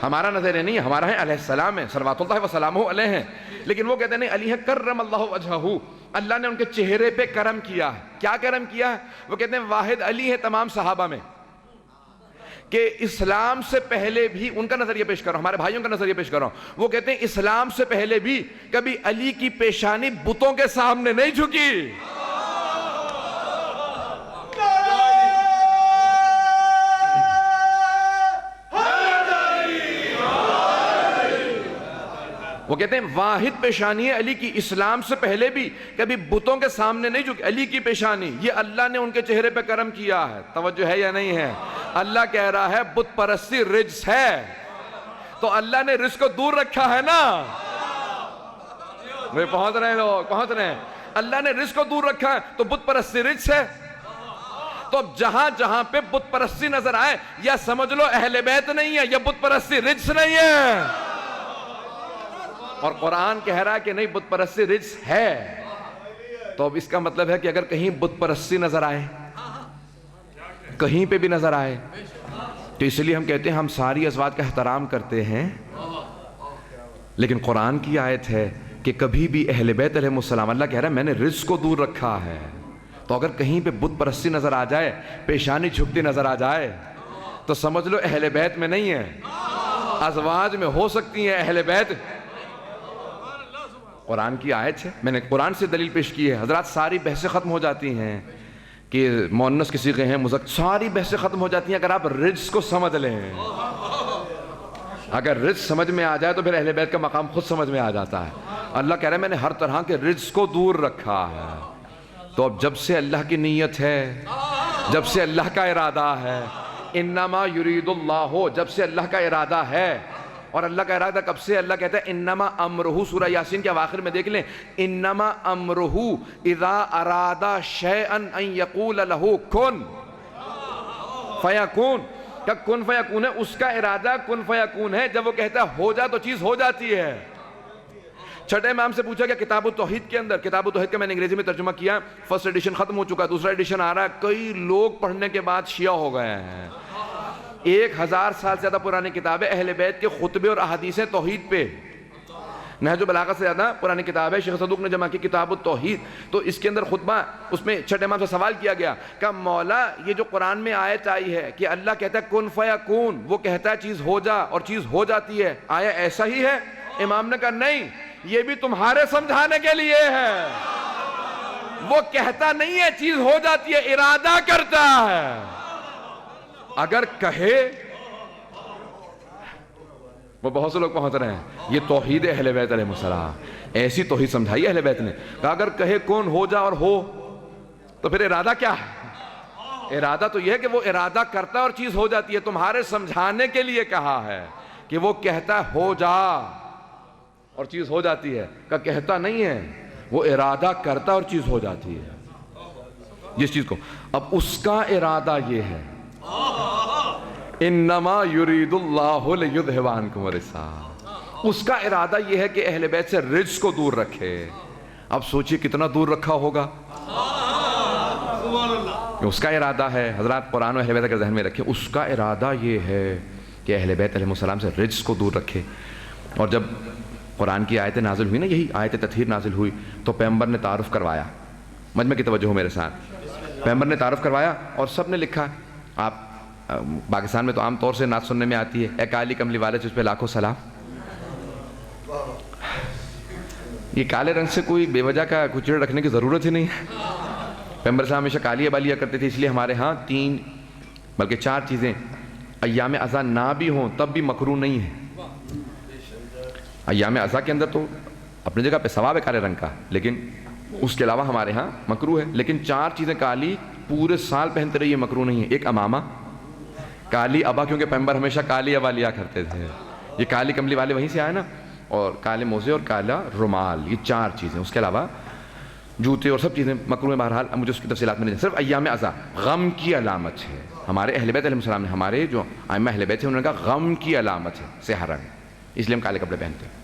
ہمارا نظریہ نہیں ہے، ہمارا ہے علیہ السلام ہے، صلوات اللہ وسلامہ علیہ ہیں، لیکن وہ کہتے ہیں نہیں، علی ہے کرم اللہ وجہہ، اللہ نے ان کے چہرے پہ کرم کیا ہے۔ کیا کرم کیا ہے؟ وہ کہتے ہیں واحد علی ہے تمام صحابہ میں کہ اسلام سے پہلے بھی، ان کا نظریہ پیش کر رہا ہوں، ہمارے بھائیوں کا نظریہ پیش کر رہا ہوں، وہ کہتے ہیں اسلام سے پہلے بھی کبھی علی کی پیشانی بتوں کے سامنے نہیں جھکی۔ وہ کہتے ہیں واحد پیشانی ہے علی کی، اسلام سے پہلے بھی کبھی بتوں کے سامنے نہیں جھکی، علی کی پیشانی، یہ اللہ نے ان کے چہرے پہ کرم کیا ہے۔ توجہ ہے یا نہیں ہے؟ اللہ کہہ رہا ہے بت پرستی رجس ہے، تو اللہ نے رجس کو دور رکھا ہے نا۔ وہ پہنچ رہے ہیں لوگ، پہنچ رہے ہیں، اللہ نے رجس کو دور رکھا ہے تو بت پرستی رجس ہے۔ تو اب جہاں جہاں پہ بت پرستی نظر آئے یا سمجھ لو اہل بیت نہیں ہے یا بت پرستی رجس نہیں ہے، اور قرآن کہہ رہا ہے کہ نہیں بت پرستی رجس ہے۔ تو اب اس کا مطلب ہے کہ اگر کہیں بت پرستی نظر آئے، کہیں پہ بھی نظر آئے، تو اس لیے ہم کہتے ہیں ہم ساری ازواج کا احترام کرتے ہیں، لیکن قرآن کی آیت ہے کہ کبھی بھی اہل بیت علیہ السلام، اللہ کہہ رہا ہے میں نے رجس کو دور رکھا ہے۔ تو اگر کہیں پہ بت پرستی نظر آ جائے، پیشانی جھکتی نظر آ جائے، تو سمجھ لو اہل بیت میں نہیں ہے، ازواج میں ہو سکتی ہیں، اہل بیت قرآن کی آیت ہے، میں نے قرآن سے دلیل پیش کی ہے۔ حضرات ساری بحثیں ختم ہو جاتی ہیں کہ مؤنث کے صیغے ہیں، مذکر، ساری بحثیں ختم ہو جاتی ہیں اگر آپ رجس کو سمجھ لیں۔ اگر رجس سمجھ میں آ جائے تو پھر اہل بیت کا مقام خود سمجھ میں آ جاتا ہے۔ اللہ کہہ رہا ہے میں نے ہر طرح کے رجس کو دور رکھا ہے۔ تو اب جب سے اللہ کی نیت ہے، جب سے اللہ کا ارادہ ہے، انما یرید اللہ، جب سے اللہ کا ارادہ ہے، اور اللہ کا ارادہ کب سے؟ اللہ کہتا ہے انما امرہ، سورہ یاسین کے آخر میں دیکھ لیں، انما امرہ اذا اراد شیئا ان یقول لہ کن فیکون، کہ کن فیکون ہے، اس کا ارادہ کن فیکون ہے، جب وہ کہتا ہے ہو جا تو چیز ہو جاتی ہے۔ چھٹے امام سے پوچھا کہ کتاب التوحید کے اندر، کتاب التوحید کا میں نے انگریزی میں ترجمہ کیا، فرسٹ ایڈیشن ختم ہو چکا ہے، دوسرا ایڈیشن آ رہا ہے، کئی لوگ پڑھنے کے بعد شیعہ ہو گئے ہیں۔ 1000 سال سے زیادہ پرانی کتاب ہے، اہل بیت کے خطبے اور احادیث توحید پہ، نہج البلاغہ سے زیادہ پرانی کتاب ہے، شیخ صدوق نے جمع کی کتاب التوحید۔ تو اس کے اندر خطبہ، اس میں چھٹے امام سے سوال کیا گیا کہ مولا یہ جو قرآن میں آیت آئی ہے کہ اللہ کہتا ہے کن فیکون، وہ کہتا ہے چیز ہو جا اور چیز ہو جاتی ہے، آیا ایسا ہی ہے؟ امام نے کہا نہیں، یہ بھی تمہارے سمجھانے کے لیے ہے، وہ کہتا نہیں ہے چیز ہو جاتی ہے، ارادہ کرتا ہے۔ اگر کہے، وہ بہت سے لوگ پہنچ رہے ہیں، یہ توحید اہل بیت علیہ السلام، ایسی توحید سمجھائی اہل بیت نے، کہا اگر کہے کون ہو جا اور ہو، تو پھر ارادہ کیا ہے؟ ارادہ تو یہ ہے کہ وہ ارادہ کرتا ہے اور چیز ہو جاتی ہے، تمہارے سمجھانے کے لیے کہا ہے کہ وہ کہتا ہے ہو جا اور چیز ہو جاتی ہے، کہتا نہیں ہے، وہ ارادہ کرتا اور چیز ہو جاتی ہے۔ جس چیز کو، اب اس کا ارادہ یہ ہے انما یرید اللہ لیذھب عنکم الرجس، اس کا ارادہ یہ ہے کہ اہل بیت سے رجس کو دور رکھے۔ اب سوچئے کتنا دور رکھا ہوگا، اس کا ارادہ ہے۔ حضرات قرآن و اہل بیت اگر ذہن میں رکھیں، اس کا ارادہ یہ ہے کہ اہل بیت علیہ السلام سے رجس کو دور رکھے۔ اور جب قرآن کی آیتیں نازل ہوئی نا، یہی آیت تطہیر نازل ہوئی، تو پیغمبر نے تعارف کروایا، مجمع کی توجہ ہو میرے ساتھ، پیغمبر نے تعارف کروایا اور سب نے لکھا۔ آپ پاکستان میں تو عام طور سے نعت سننے میں آتی ہے، اے کالی کملی والے جس پہ لاکھوں سلام۔ یہ کالے رنگ سے کوئی بے وجہ کا کچڑ رکھنے کی ضرورت ہی نہیں ہے۔ پیغمبر صاحب ہمیشہ کالی ابا لیا کرتے تھے، اس لیے ہمارے ہاں 3 بلکہ 4 چیزیں ایام اذان نہ بھی ہوں تب بھی مکروہ نہیں ہے۔ ایام اذان کے اندر تو اپنی جگہ پہ ثواب ہے کالے رنگ کا، لیکن اس کے علاوہ ہمارے ہاں مکروہ ہے۔ لیکن 4 چیزیں کالی پورے سال پہنتے رہیے مکروہ نہیں ہے۔ ایک امامہ، کالی ابا، کیونکہ پیغمبر ہمیشہ کالی ابا لیا کرتے تھے، یہ کالی کملی والے وہیں سے آئے نا، اور کالے موزے اور کالا رومال، یہ 4 چیزیں۔ اس کے علاوہ جوتے اور سب چیزیں مکروہ ہیں۔ بہرحال مجھے اس کی تفصیلات میں نہیں، صرف ایام اذان غم کی علامت ہے۔ ہمارے اہل بیت علیہ السلام نے، ہمارے جو ائمہ اہل بیت ہیں، انہوں نے کہا غم کی علامت ہے سیاہ رنگ، اس لیے ہم کالے کپڑے پہنتے ہیں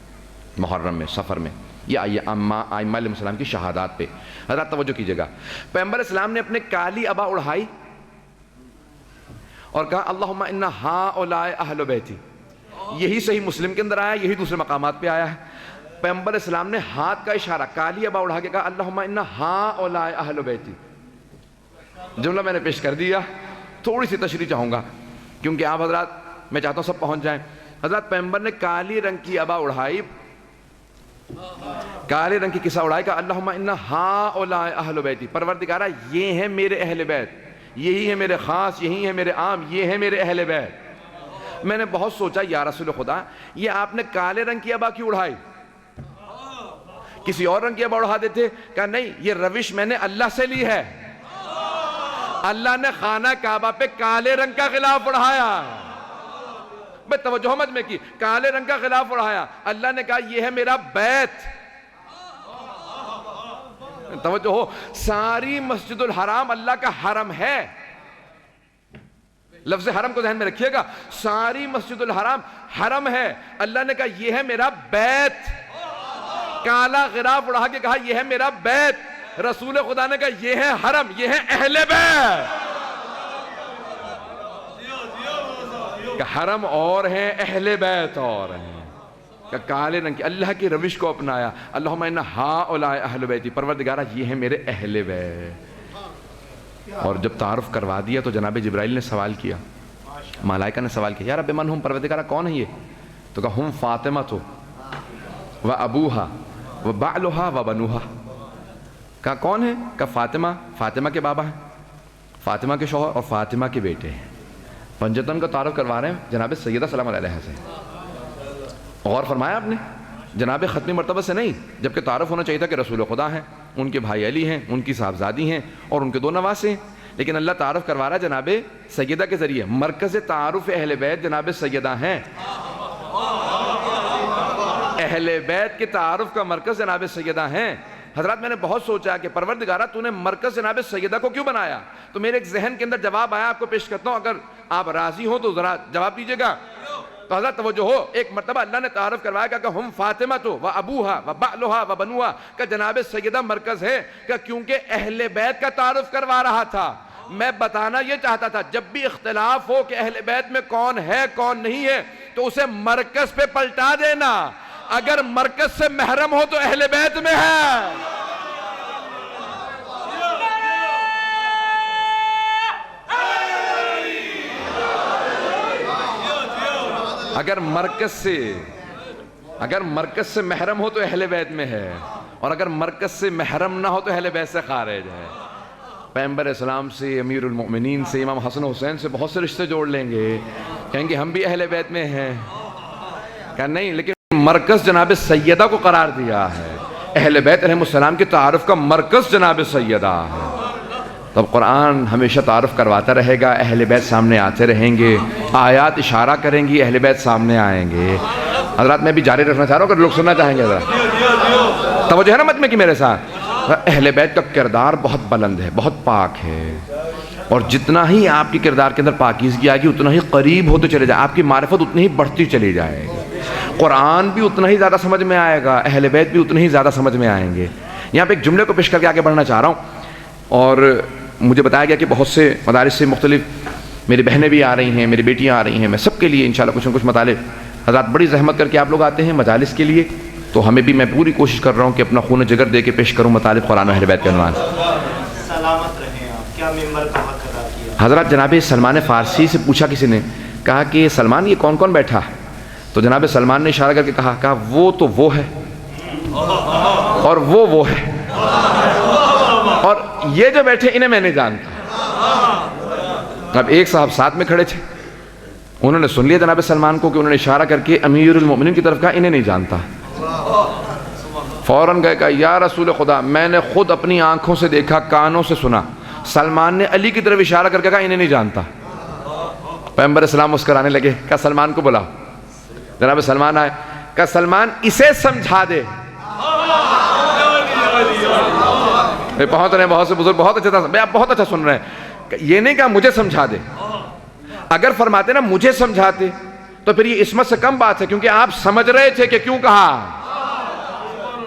محرم میں، سفر میں، یہ ائمہ علیہ السلام کی شہادات پہ۔ حضرات توجہ کیجیے گا، پیغمبر اسلام نے اپنے کالی ابا اڑھائی اور کہا اللہم ان ہؤلاء اہل بیتی، یہی صحیح مسلم کے اندر آیا، یہی دوسرے مقامات پہ آیا ہے۔ پیغمبر اسلام نے ہاتھ کا اشارہ کالی ابا اڑھا کے کہا اللہم ان ہؤلاء اہل بیتی۔ جملہ میں نے پیش کر دیا، تھوڑی سی تشریح چاہوں گا کیونکہ آپ حضرات، میں چاہتا ہوں سب پہنچ جائیں۔ حضرات پیغمبر نے کالی رنگ کی ابا اڑھائی، کالے رنگ کی کسا اڑائی، کہا اللہم ان ہؤلاء اہل بیتی، پروردگارہ یہ ہیں میرے اہل بیت، یہی ہے میرے خاص، یہی ہے میرے عام، یہ ہے میرے اہل بیت۔ میں نے بہت سوچا یا رسول خدا، یہ آپ نے کالے رنگ کی ابا کیوں اڑھائی؟ کسی اور رنگ کی ابا اڑھا دیتے؟ کہا نہیں، یہ روش میں نے اللہ سے لی ہے، اللہ نے خانہ کعبہ پہ کالے رنگ کا غلاف اڑھایا، میں توجہ مت میں کی، کالے رنگ کا غلاف اڑھایا، اللہ نے کہا یہ ہے میرا بیت۔ توجہ ہو، ساری مسجد الحرام اللہ کا حرم ہے، لفظ حرم کو ذہن میں رکھیے گا، ساری مسجد الحرام حرم ہے، اللہ نے کہا یہ ہے میرا بیت، کالا غلاف اڑھا کے کہا یہ ہے میرا بیت، رسول خدا نے کہا یہ ہے حرم، یہ ہے اہل بیت۔ کہ حرم اور ہیں، اہل بیت اور ہیں، کہ کالے رنگ کی اللہ کی روش کو اپنایا، اللہم ان ہؤلاء اہل بیتی، پروردگارہ یہ ہیں میرے اہل بیت۔ اور جب تعارف کروا دیا تو جناب جبرائیل نے سوال کیا، ملائکہ نے سوال کیا، یا رب من ہم، پروردگارہ کون ہے یہ؟ تو کہا ہم فاطمہ و ابوہا و بعلہا و بنوہا۔ کہا کون ہے؟ کہا فاطمہ، فاطمہ کے بابا ہیں، فاطمہ کے شوہر اور فاطمہ کے بیٹے ہیں۔ پنجتن کا تعارف کروا رہے ہیں جناب سیدہ سلام علیہ سے، غور فرمایا آپ نے، جناب ختمی مرتبہ سے نہیں، جبکہ تعارف ہونا چاہیے تھا کہ رسول خدا ہیں، ان کے بھائی علی ہیں، ان کی صاحبزادی ہیں اور ان کے 2 نواسے ہیں، لیکن اللہ تعارف کروا رہا ہے جناب سیدہ کے ذریعے۔ مرکز تعارف اہل بیت جناب سیدہ ہیں، اہل بیت کے تعارف کا مرکز جناب سیدہ ہیں۔ حضرات میں نے بہت سوچا کہ پروردگارہ تو نے مرکز جناب سیدہ کو کیوں بنایا؟ تو میرے ایک ذہن کے اندر جواب آیا، آپ کو پیش کرتا ہوں، اگر آپ راضی ہوں تو ذرا جواب دیجیے گا۔ تو حضرت توجہ ہو، ایک مرتبہ اللہ نے تعارف کروایا کہ ہم فاطمہ و ابوہا و بعلہا و بنوہا، کہ جناب سیدہ مرکز ہے، کہ کیونکہ اہل بیت کا تعارف کروا رہا تھا۔ میں بتانا یہ چاہتا تھا جب بھی اختلاف ہو کہ اہل بیت میں کون ہے کون نہیں ہے تو اسے مرکز پہ پلٹا دینا، اگر مرکز سے محرم ہو تو اہل بیت میں ہے۔ اگر مرکز سے محرم ہو تو اہل بیت میں ہے، اور اگر مرکز سے محرم نہ ہو تو اہل بیت سے خارج ہے۔ پیغمبر اسلام سے، امیر المؤمنین سے، امام حسن و حسین سے بہت سے رشتے جوڑ لیں گے، کہیں گے ہم بھی اہل بیت میں ہیں، کہ نہیں، لیکن مرکز جناب سیدہ کو قرار دیا ہے، اہل بیت علیہ السلام کے تعارف کا مرکز جناب سیدہ ہے۔ تب قرآن ہمیشہ تعارف کرواتا رہے گا، اہل بیت سامنے آتے رہیں گے، آیات اشارہ کریں گی، اہل بیت سامنے آئیں گے۔ حضرات میں بھی جاری رکھنا چاہ رہا ہوں، اگر لوگ سننا چاہیں گے ذرا توجہ ہے نا مت میں کہ میرے ساتھ اہل بیت کا کردار بہت بلند ہے، بہت پاک ہے، اور جتنا ہی آپ کی کردار کے اندر پاکیزگی آئے گی اتنا ہی قریب ہوتے چلے جائے، آپ کی معرفت اتنی ہی بڑھتی چلی جائے گی، قرآن بھی اتنا ہی زیادہ سمجھ میں آئے گا، اہل بیت بھی اتنے ہی زیادہ سمجھ میں آئیں گے۔ یہاں پہ ایک جملے کو پیش کر کے آگے بڑھنا چاہ رہا ہوں، اور مجھے بتایا گیا کہ بہت سے مدارس سے مختلف میری بہنیں بھی آ رہی ہیں، میری بیٹیاں آ رہی ہیں، میں سب کے لیے انشاءاللہ کچھ نہ کچھ مطالب، حضرات بڑی زحمت کر کے آپ لوگ آتے ہیں مجالس کے لیے، تو ہمیں بھی میں پوری کوشش کر رہا ہوں کہ اپنا خون جگر دے کے پیش کروں مطالب قرآن و اہل بیت کے عنوان سے۔ سلامت رہیں آپ، کیا ممبر کا حق ادا کیا؟ حضرات جناب سلمان فارسی سے پوچھا کسی نے، کہا کہ سلمان یہ کون کون بیٹھا؟ تو جناب سلمان نے اشارہ کر کے کہا وہ تو وہ ہے، اور وہ ہے، اور یہ جو بیٹھے انہیں میں نہیں جانتا۔ اب ایک صاحب ساتھ میں کھڑے تھے، انہوں نے سن لیا جناب سلمان کو کہ انہوں نے اشارہ کر کے امیر المؤمنین کی طرف کہا انہیں نہیں جانتا، فوراً گئے کہا یا رسول خدا میں نے خود اپنی آنکھوں سے دیکھا، کانوں سے سنا، سلمان نے علی کی طرف اشارہ کر کے کہا انہیں نہیں جانتا۔ پیغمبر اسلام مسکرانے لگے، کہا سلمان کو بلاؤ۔ جناب سلمان آئے، کہا سلمان اسے سمجھا دے۔ پہنچ رہے ہیں بہت سے بزرگ، بہت اچھا تھا، آپ بہت اچھا سن رہے ہیں، یہ نہیں کہا مجھے سمجھا دے، اگر فرماتے نا مجھے سمجھاتے تو پھر یہ عصمت سے کم بات ہے، کیونکہ آپ سمجھ رہے تھے کہ کیوں کہا،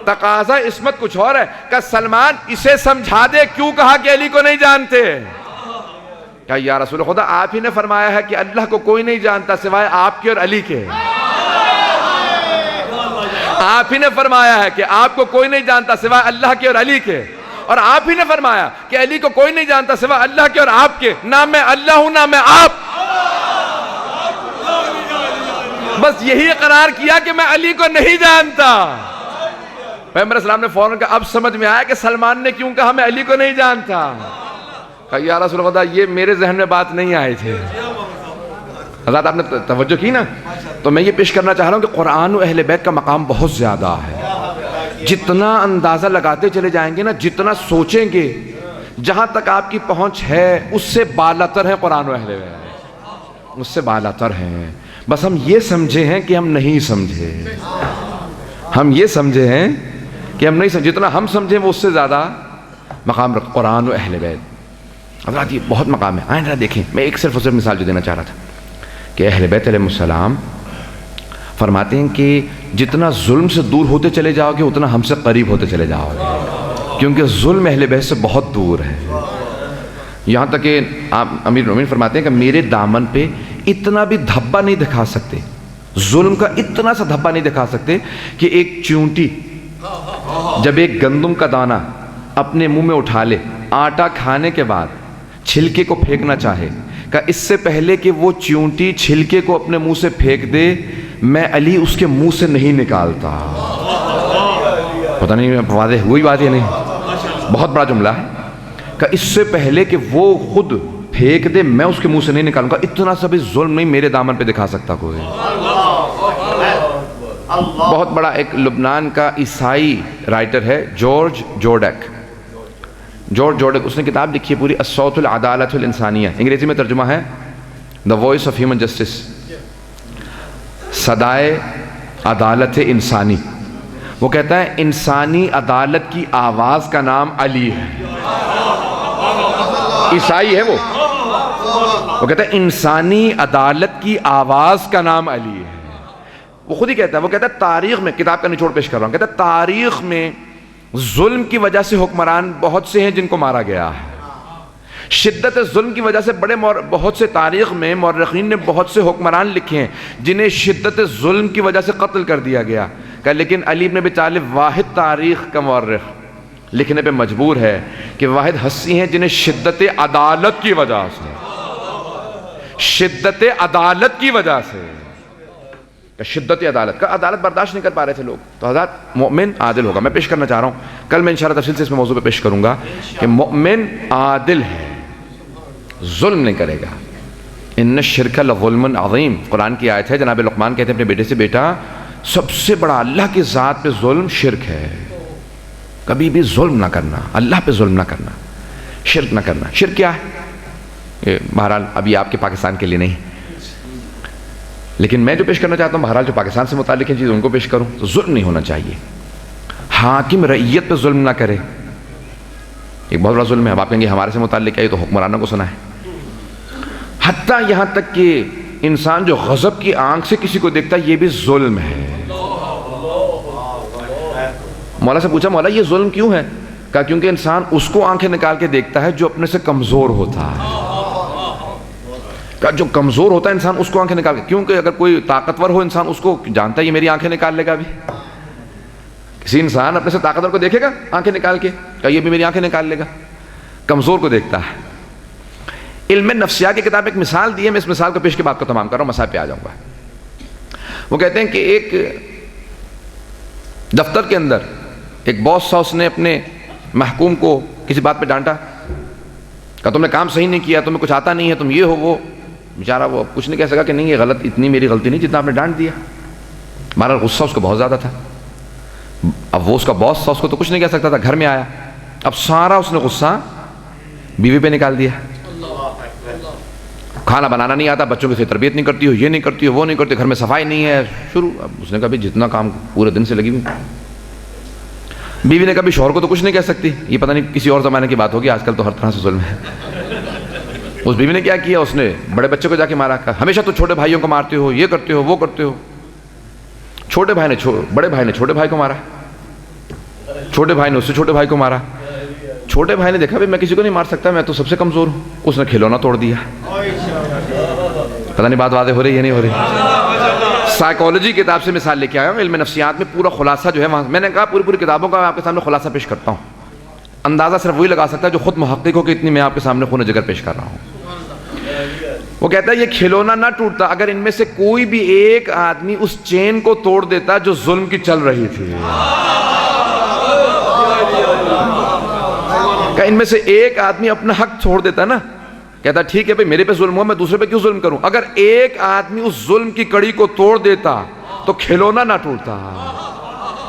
تقاضا عصمت کچھ اور ہے۔ کہ سلمان اسے سمجھا دے کیوں کہا کہ علی کو نہیں جانتے؟ کہ یا رسول خدا آپ ہی نے فرمایا ہے کہ اللہ کو کوئی نہیں جانتا سوائے آپ کے اور علی کے، آپ ہی نے فرمایا ہے کہ آپ کو کوئی نہیں جانتا سوائے اللہ کے اور علی کے، اور آپ ہی نے فرمایا کہ علی کو کوئی نہیں جانتا سوائے اللہ کے اور آپ کے، نہ میں اللہ ہوں نہ میں آپ، بس یہی اقرار کیا کہ میں علی کو نہیں جانتا۔ پیغمبر اسلام نے فوراً کہا اب سمجھ میں آیا کہ سلمان نے کیوں کہا میں علی کو نہیں جانتا۔ کہا یا رسول خدا یہ میرے ذہن میں بات نہیں آئی تھی۔ حضرات آپ نے توجہ کی نا، تو میں یہ پیش کرنا چاہ رہا ہوں کہ قرآن و اہل بیت کا مقام بہت زیادہ ہے، جتنا اندازہ لگاتے چلے جائیں گے نا، جتنا سوچیں گے، جہاں تک آپ کی پہنچ ہے اس سے بالاتر ہے قرآن و اہل بیت، اس سے بالاتر ہیں، بس ہم یہ سمجھے ہیں کہ ہم نہیں سمجھے، ہم یہ سمجھے ہیں کہ ہم نہیں سمجھے، جتنا ہم سمجھیں وہ اس سے زیادہ مقام رکھ قرآن و اہل بیت۔ حضرات یہ بہت مقام ہے، آئیں ذرا دیکھیں، میں ایک صرف مثال جو دینا چاہ رہا تھا کہ اہل بیت علیہ السلام فرماتے ہیں کہ جتنا ظلم سے دور ہوتے چلے جاؤ گے اتنا ہم سے قریب ہوتے چلے جاؤ گے، کیونکہ ظلم اہل بیت سے بہت دور ہے، یہاں تک کہ آپ امیر المومنین فرماتے ہیں کہ میرے دامن پہ اتنا بھی دھبا نہیں دکھا سکتے، ظلم کا اتنا سا دھبا نہیں دکھا سکتے کہ ایک چونٹی جب ایک گندم کا دانہ اپنے منہ میں اٹھا لے، آٹا کھانے کے بعد چھلکے کو پھینکنا چاہے، کہ اس سے پہلے کہ وہ چونٹی چھلکے کو اپنے منہ سے پھینک دے میں علی اس کے منہ سے نہیں نکالتا۔ پتہ نہیں واضح ہوئی بات یا نہیں، بہت بڑا جملہ ہے کہ اس سے پہلے کہ وہ خود پھینک دے میں اس کے منہ سے نہیں نکالوں گا، اتنا سا بھی ظلم نہیں میرے دامن پہ دکھا سکتا کوئی۔ بہت بڑا ایک لبنان کا عیسائی رائٹر ہے جارج جورڈیک، اس نے کتاب لکھی ہے پوری الصوت العدالت الانسانیہ، انگریزی میں ترجمہ ہے The Voice of Human Justice، صدائے عدالت انسانی۔ وہ کہتا ہے انسانی عدالت کی آواز کا نام علی ہے، عیسائی ہے وہ کہتا ہے انسانی عدالت کی آواز کا نام علی ہے، وہ خود ہی کہتا ہے، وہ کہتا ہے تاریخ میں، کتاب کا نچوڑ پیش کر رہا ہوں، کہتا ہے تاریخ میں ظلم کی وجہ سے حکمران بہت سے ہیں جن کو مارا گیا ہے، شدت ظلم کی وجہ سے بہت سے تاریخ میں مورخین نے بہت سے حکمران لکھے ہیں جنہیں شدت ظلم کی وجہ سے قتل کر دیا گیا، کہ لیکن علی بن ابی طالب واحد تاریخ کا مورخ لکھنے پہ مجبور ہے کہ واحد ہستی ہیں جنہیں شدت عدالت کی وجہ سے، شدت عدالت کی وجہ سے، شدت عدالت کا عدالت برداشت نہیں کر پا رہے تھے لوگ، تو حضرات مومن عادل ہوگا۔ میں پیش کرنا چاہ رہا ہوں، کل میں انشاءاللہ تفصیل سے اس موضوع پہ پیش کروں گا کہ مومن عادل ہے، ظلم نہیں کرے گا۔ ان الشرک لظلم عظیم، قرآن کی آیت ہے، جناب لقمان کہتے ہیں اپنے بیٹے سے بیٹا سب سے بڑا اللہ کی ذات پہ ظلم شرک ہے، کبھی بھی ظلم نہ کرنا، اللہ پہ ظلم نہ کرنا، شرک نہ کرنا۔ شرک کیا ہے؟ بہرحال ابھی آپ کے پاکستان کے لیے نہیں، لیکن میں جو پیش کرنا چاہتا ہوں بہرحال جو پاکستان سے متعلق ہیں چیز ان کو پیش کروں، تو ظلم نہیں ہونا چاہیے، حاکم رعیت پہ ظلم نہ کرے، ایک بہت بڑا ظلم ہے. اب آپ کہیں گے ہمارے سے متعلق ہے، یہ تو حکمرانوں کو سنا ہے. حتیٰ یہاں تک کہ انسان جو غضب کی آنکھ سے کسی کو دیکھتا ہے یہ بھی ظلم ہے. مولا سے پوچھا مولا یہ ظلم کیوں ہے؟ کہا کیونکہ انسان اس کو آنکھیں نکال کے دیکھتا ہے جو اپنے سے کمزور ہوتا ہے. کہا جو کمزور ہوتا ہے انسان اس کو آنکھیں نکال کے، کیونکہ اگر کوئی طاقتور ہو انسان اس کو جانتا ہے یہ میری آنکھیں نکال لے گا. بھی کسی انسان اپنے سے طاقتور کو دیکھے گا آنکھیں نکال کے، کہا یہ بھی میری آنکھیں نکال لے گا. کمزور کو دیکھتا ہے. علم نفسیات کی کتاب ایک مثال دی ہے، میں اس مثال کو پیش کے بات کو تمام کر رہا ہوں، مسائل پہ آ جاؤں گا. وہ کہتے ہیں کہ ایک دفتر کے اندر ایک باس تھا، اس نے اپنے محکوم کو کسی بات پہ ڈانٹا. کہا تم نے کام صحیح نہیں کیا، تمہیں کچھ آتا نہیں ہے، تم یہ ہو وہ. بیچارہ وہ کچھ نہیں کہہ سکا کہ نہیں یہ غلط، اتنی میری غلطی نہیں جتنا آپ نے ڈانٹ دیا. ہمارا غصہ اس کو بہت زیادہ تھا. اب وہ اس کا باس تھا، اس کو تو کچھ نہیں کہہ سکتا تھا. گھر میں آیا، اب سارا اس نے غصہ بیوی پہ نکال دیا. کھانا بنانا نہیں آتا، بچوں کی صحیح تربیت نہیں کرتی ہو، یہ نہیں کرتی ہو، وہ نہیں کرتی، گھر میں صفائی نہیں ہے. شروع اب اس نے کہا بھی جتنا کام پورے دن سے لگی ہوئی. بیوی نے کہا شوہر کو تو کچھ نہیں کہہ سکتی، یہ پتہ نہیں کسی اور زمانے کی بات ہوگی، آج کل تو ہر طرح سے ظلم ہے. اس بیوی نے کیا کیا، اس نے بڑے بچے کو جا کے مارا. کہا ہمیشہ تو چھوٹے بھائیوں کو مارتے ہو، یہ کرتے ہو، وہ کرتے ہو. چھوٹے بھائی نے بڑے بھائی نے چھوٹے بھائی کو مارا، چھوٹے بھائی نے اس سے چھوٹے بھائی کو مارا. چھوٹے بھائی نے دیکھا میں کسی کو نہیں مار سکتا، میں تو سب سے کمزور ہوں. اس نے کھلونا توڑ دیا. پتہ نہیں بات واضح ہو رہی ہے نہیں ہو رہی. سائیکالوجی کتاب سے مثال لے کے آیا ہوں. علم نفسیات میں پورا خلاصہ جو ہے وہاں میں نے کہا پوری کتابوں کا میں آپ کے سامنے خلاصہ پیش کرتا ہوں. اندازہ صرف وہی لگا سکتا ہے جو خود محقق ہو کہ اتنی میں آپ کے سامنے خون جگر پیش کر رہا ہوں. وہ کہتا ہے یہ کھلونا نہ ٹوٹتا اگر ان میں سے کوئی بھی ایک آدمی اس چین کو توڑ دیتا جو ظلم کی چل رہی تھی. کہ ان میں سے ایک آدمی اپنا حق چھوڑ دیتا نا، کہتا ٹھیک ہے بھئی میرے پہ ظلم ہوا، میں دوسرے پہ کیوں ظلم کروں. اگر ایک آدمی اس ظلم کی کڑی کو توڑ دیتا تو کھلونا نہ ٹوٹتا.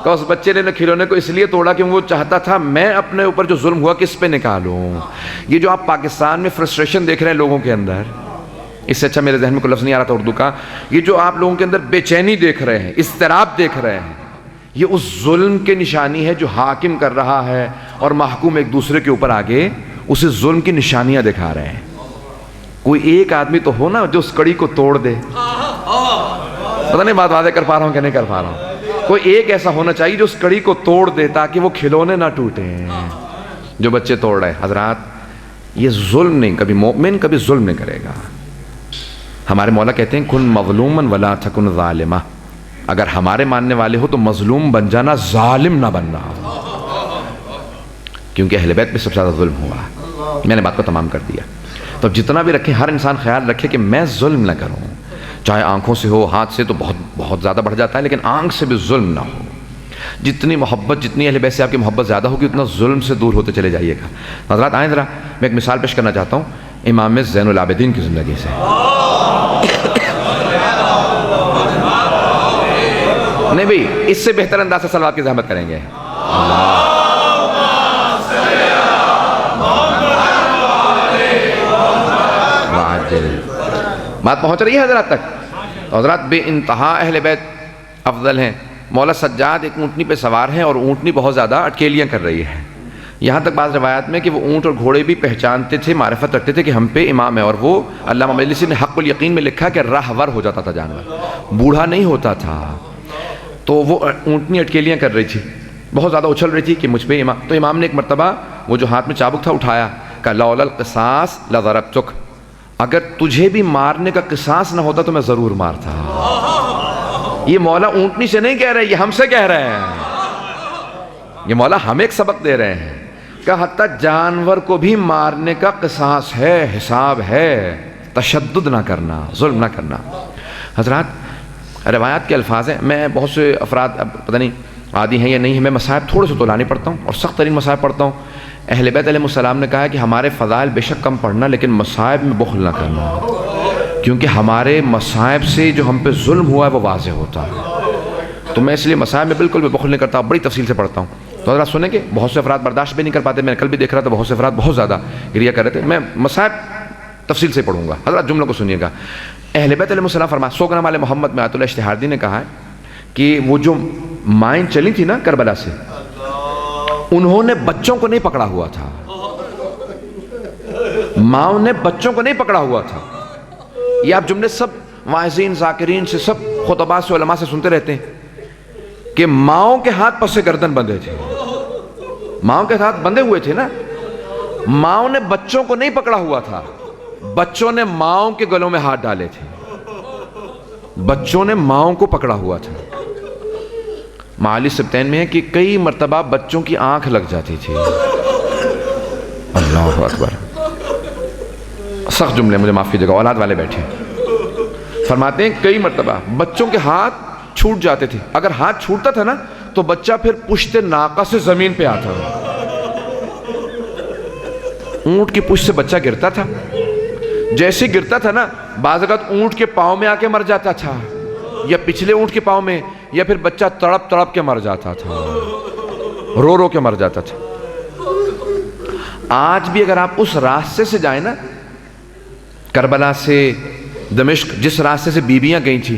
کہ اس بچے نے کھلونے کو اس لیے توڑا کہ وہ چاہتا تھا میں اپنے اوپر جو ظلم ہوا کس پہ نکالوں. یہ جو آپ پاکستان میں فرسٹریشن دیکھ رہے ہیں لوگوں کے اندر، اس سے اچھا میرے ذہن میں کوئی لفظ نہیں آ رہا تھا اردو کا، یہ جو آپ لوگوں کے اندر بے چینی دیکھ رہے ہیں، اضطراب دیکھ رہے ہیں، یہ اس ظلم کے نشانی ہے جو حاکم کر رہا ہے اور محکوم ایک دوسرے کے اوپر آگے اسے ظلم کی نشانیاں دکھا رہے ہیں. کوئی ایک آدمی تو ہو نا جو اس کڑی کو توڑ دے. پتہ نہیں بات واضح کر پا رہا ہوں کہ نہیں کر پا رہا ہوں. کوئی ایک ایسا ہونا چاہیے جو اس کڑی کو توڑ دے تاکہ وہ کھلونے نہ ٹوٹیں جو بچے توڑ رہے ہیں. حضرات یہ ظلم نہیں، کبھی مومن کبھی ظلم نہیں کرے گا. ہمارے مولا کہتے ہیں کن مظلوما ولا تکن ظالما. اگر ہمارے ماننے والے ہو تو مظلوم بن جانا، ظالم نہ بننا، کیونکہ اہل بیت پہ سب سے زیادہ ظلم ہوا. میں نے بات کو تمام کر دیا. تو جتنا بھی رکھیں ہر انسان خیال رکھے کہ میں ظلم نہ کروں، چاہے آنکھوں سے ہو، ہاتھ سے تو بہت زیادہ بڑھ جاتا ہے، لیکن آنکھ سے بھی ظلم نہ ہو. جتنی محبت، جتنی اہل بیت سے آپ کی محبت زیادہ ہوگی اتنا ظلم سے دور ہوتے چلے جائیے گا. حضرات آئیں ذرا میں ایک مثال پیش کرنا چاہتا ہوں امام زین العابدین کی زندگی سے. نہیں بھئی اس سے بہتر انداز سے صلوات کی زحمت کریں گے. بات پہنچ رہی ہے حضرات تک؟ حضرات بے انتہا اہل بیت افضل ہیں. مولا سجاد ایک اونٹنی پہ سوار ہیں اور اونٹنی بہت زیادہ اٹکیلیاں کر رہی ہے. یہاں تک بعض روایات میں کہ وہ اونٹ اور گھوڑے بھی پہچانتے تھے، معرفت رکھتے تھے کہ ہم پہ امام ہے. اور وہ علامہ مجلسی نے حق الیقین میں لکھا کہ راہور ہو جاتا تھا جانور، بوڑھا نہیں ہوتا تھا. تو وہ اونٹنی اٹکیلیاں کر رہی تھی، بہت زیادہ اچھل رہی تھی کہ مجھ پہ امام. تو امام نے ایک مرتبہ وہ جو ہاتھ میں چابک تھا اٹھایا، کہا لولا القصاص لضربتک. اگر تجھے بھی مارنے کا قصاص نہ ہوتا تو میں ضرور مارتا. یہ مولا اونٹنی سے نہیں کہہ رہے، یہ ہم سے کہہ رہے ہیں. یہ مولا ہمیں ایک سبق دے رہے ہیں کہ حتیٰ جانور کو بھی مارنے کا قصاص ہے، حساب ہے. تشدد نہ کرنا، ظلم نہ کرنا. حضرات روایات کے الفاظ ہیں، میں بہت سے افراد اب پتہ نہیں عادی ہیں یا نہیں ہیں، میں مصائب تھوڑے سے طولانی پڑھتا ہوں اور سخت ترین مصائب پڑھتا ہوں. اہل بیت علیہ السلام نے کہا کہ ہمارے فضائل بے شک کم پڑھنا لیکن مصائب میں بخل نہ کرنا، کیونکہ ہمارے مصائب سے جو ہم پہ ظلم ہوا ہے وہ واضح ہوتا ہے. تو میں اس لیے مصائب میں بالکل بھی بخل نہیں کرتا، بڑی تفصیل سے پڑھتا ہوں. تو حضرات سنیں کہ بہت سے افراد برداشت بھی نہیں کر پاتے. میں کل بھی دیکھ رہا تھا بہت سے افراد بہت زیادہ گریہ کر رہے تھے. میں مصائب تفصیل سے پڑھوں گا. حضرات جملوں کو سنیے گا. اہل بیت علیہ السلام فرمایا، 100 گرام والے محمد میں آیت اللہ اشتہاردی نے کہا ہے کہ وہ جو مائن چلی تھی نا کربلا سے، انہوں نے بچوں کو نہیں پکڑا ہوا تھا. ماؤں نے بچوں کو نہیں پکڑا ہوا تھا. یہ آپ جملے سب واعظین ذاکرین سے سب خطباء سے علماء سے سنتے رہتے ہیں کہ ماؤں کے ہاتھ پس گردن بندھے تھے. ماؤں کے ہاتھ بندھے ہوئے تھے نا. ماؤں نے بچوں کو نہیں پکڑا ہوا تھا, بچوں نے ماؤں کے گلوں میں ہاتھ ڈالے تھے. بچوں نے ماؤں کو پکڑا ہوا تھا. معالی سبتین میں ہے کہ کئی مرتبہ بچوں کی آنکھ لگ جاتی تھی. اللہ اکبر. سخت جملے, مجھے معاف کیجیے گا, اولاد والے بیٹھے. فرماتے ہیں کئی مرتبہ بچوں کے ہاتھ چھوٹ جاتے تھے. اگر ہاتھ چھوٹتا تھا نا تو بچہ پھر پشت ناقہ سے زمین پہ آتا. اونٹ کی پشت سے بچہ گرتا تھا, جیسے گرتا تھا نا بعض اوقات اونٹ کے پاؤں میں آ کے مر جاتا تھا, یا پچھلے اونٹ کے پاؤں میں, یا پھر بچہ تڑپ تڑپ کے مر جاتا تھا, رو رو کے مر جاتا تھا. آج بھی اگر آپ اس راستے سے جائیں نا, کربلا سے دمشق جس راستے سے بیویاں گئی تھی,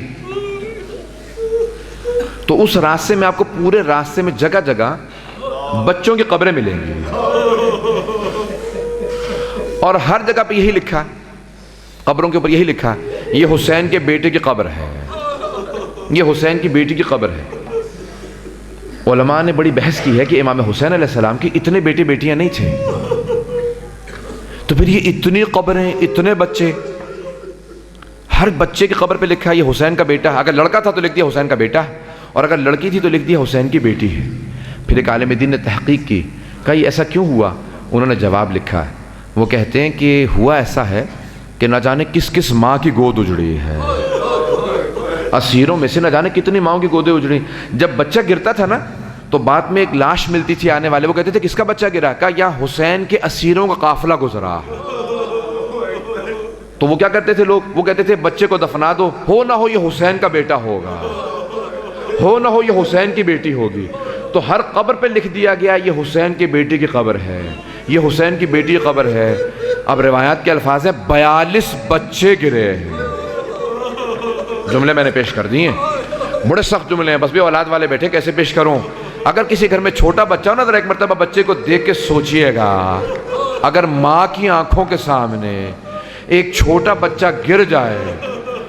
تو اس راستے میں آپ کو پورے راستے میں جگہ جگہ بچوں کی قبریں ملیں گی, اور ہر جگہ پہ یہی لکھا, قبروں کے اوپر یہی لکھا, یہ حسین کے بیٹے کی قبر ہے, یہ حسین کی بیٹی کی قبر ہے. علماء نے بڑی بحث کی ہے کہ امام حسین علیہ السلام کی اتنے بیٹے بیٹیاں نہیں تھے, تو پھر یہ اتنی قبریں, اتنے بچے, ہر بچے کی قبر پہ لکھا ہے یہ حسین کا بیٹا ہے. اگر لڑکا تھا تو لکھ دیا حسین کا بیٹا, اور اگر لڑکی تھی تو لکھ دیا حسین کی بیٹی ہے. پھر ایک عالم دین نے تحقیق کی, کہا یہ ایسا کیوں ہوا؟ انہوں نے جواب لکھا ہے. وہ کہتے ہیں کہ ہوا ایسا ہے کہ نہ جانے کس کس ماں کی گود اجڑی ہے, اسیروں میں سے نہ جانے کتنی ماں کی گودیں اجڑی. جب بچہ گرتا تھا نا تو بعد میں ایک لاش ملتی تھی آنے والے, وہ کہتے تھے کس کا بچہ گرا؟ کہا یا حسین کے اسیروں کا قافلہ گزرا. تو وہ کیا کرتے تھے لوگ؟ وہ کہتے تھے بچے کو دفنا دو, ہو نہ ہو یہ حسین کا بیٹا ہوگا, ہو نہ ہو یہ حسین کی بیٹی ہوگی. تو ہر قبر پہ لکھ دیا گیا یہ حسین کی بیٹی کی قبر ہے, یہ حسین کی بیٹی کی قبر ہے. اب روایات کے الفاظ ہیں 42 بچے گرے ہیں. جملے میں نے پیش کر دیے, بڑے سخت جملے ہیں, بس بھی اولاد والے بیٹھے کیسے پیش کروں. اگر کسی گھر میں چھوٹا بچہ ہو نا, ذرا ایک مرتبہ بچے کو دیکھ کے سوچئے گا, اگر ماں کی آنکھوں کے سامنے ایک چھوٹا بچہ گر جائے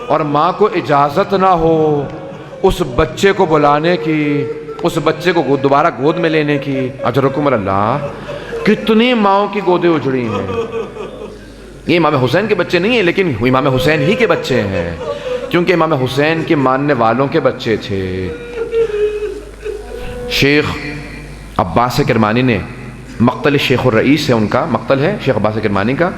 اور ماں کو اجازت نہ ہو اس بچے کو بلانے کی, اس بچے کو دوبارہ گود میں لینے کی, اجرکم اللہ, کتنی ماؤں کی گودیں اجڑی ہیں. یہ امام حسین کے بچے نہیں ہیں, لیکن امام حسین ہی کے بچے ہیں, کیونکہ امام حسین کے ماننے والوں کے بچے تھے. شیخ عباس کرمانی نے, مقتل شیخ الرئیس ہے ان کا, مقتل ہے شیخ عباس کرمانی کا,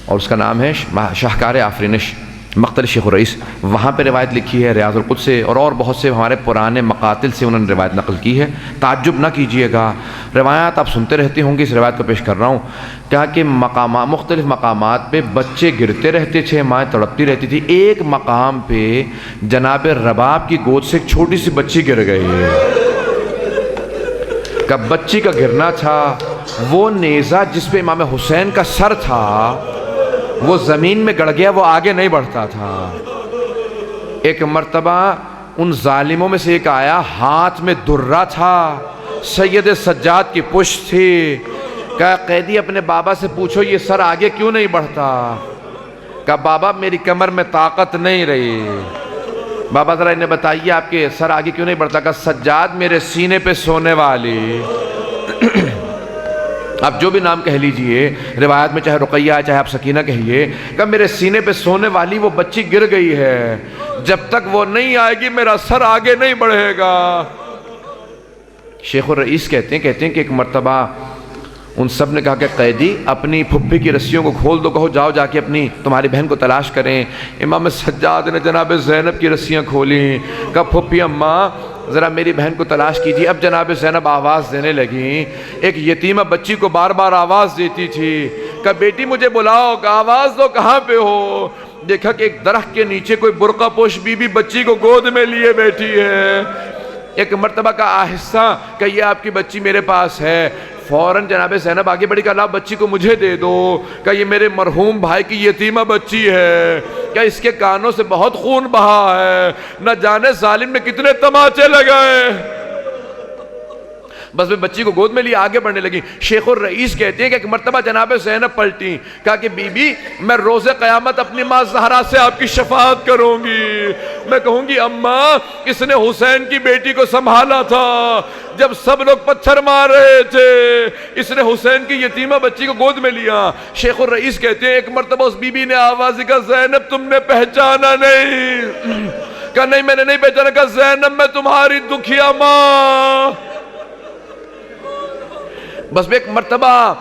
اور اس کا نام ہے شاہکار آفرینش, مقتل شیخ الرئیس. وہاں پہ روایت لکھی ہے ریاض القدس سے, اور بہت سے ہمارے پرانے مقاتل سے انہوں نے روایت نقل کی ہے. تعجب نہ کیجئے گا, روایات آپ سنتے رہتے ہوں گے, اس روایت کو پیش کر رہا ہوں. کہا کہ مختلف مقامات پہ بچے گرتے رہتے تھے, مائیں تڑپتی رہتی تھی. ایک مقام پہ جناب رباب کی گود سے ایک چھوٹی سی بچی گر گئی. کہ بچی کا گرنا تھا, وہ نیزہ جس پہ امام حسین کا سر تھا وہ زمین میں گڑ گیا, وہ آگے نہیں بڑھتا تھا. ایک مرتبہ ان ظالموں میں سے ایک آیا, ہاتھ میں درہ تھا, سید سجاد کی پشت تھی. کہا قیدی اپنے بابا سے پوچھو یہ سر آگے کیوں نہیں بڑھتا؟ کہا بابا میری کمر میں طاقت نہیں رہی. بابا ذرا انہیں بتائیے آپ کے سر آگے کیوں نہیں بڑھتا؟ کہا سجاد میرے سینے پہ سونے والی. آپ جو بھی نام کہہ لیجئے, روایت میں چاہے رقیہ ہے چاہے آپ سکینہ کہیے, کہ میرے سینے پہ سونے والی وہ بچی گر گئی ہے, جب تک وہ نہیں آئے گی میرا سر آگے نہیں بڑھے گا. شیخ الرئیس کہتے ہیں کہ ایک مرتبہ ان سب نے کہا کہ قیدی اپنی پھپھی کی رسیوں کو کھول دو, کہو جاؤ جا کے اپنی تمہاری بہن کو تلاش کریں. امام سجاد نے جناب زینب کی رسیاں کھولیں. کہا پھپھی اماں ذرا میری بہن کو تلاش کیجیے. اب جناب زینب آواز دینے لگیں, ایک یتیمہ بچی کو بار بار آواز دیتی تھی. کہا بیٹی مجھے بلاؤ, کہ آواز دو کہاں پہ ہو؟ دیکھا کہ ایک درخت کے نیچے کوئی برقع پوش بی بی بچی کو گود میں لیے بیٹھی ہے. ایک مرتبہ کا آہستہ کہ یہ آپ کی بچی میرے پاس ہے. فوراً جناب زینب آگے بڑھی, کہ اللہ بچی کو مجھے دے دو, کہ یہ میرے مرحوم بھائی کی یتیمہ بچی ہے, کہ اس کے کانوں سے بہت خون بہا ہے, نہ جانے ظالم نے کتنے تماچے لگائے. بس میں بچی کو گود میں لیا آگے بڑھنے لگی. شیخ الرئیس کہتے ہیں کہ ایک مرتبہ جناب زینب پلٹی, کہا کہ بی بی میں روز قیامت اپنی ماں زہرا سے آپ کی شفاعت کروں گی, میں کہوں گی اماں اس نے حسین کی بیٹی کو سنبھالا تھا جب سب لوگ پتھر مار رہے تھے, اس نے حسین کی یتیمہ بچی کو گود میں لیا. شیخ الرئیس کہتے ہیں ایک مرتبہ اس بی بی نے آواز کہا زینب تم نے پہچانا نہیں, کہا نہیں میں نے نہیں پہچانا, کہا زینب میں تمہاری دکھیا ماں. بس ایک مرتبہ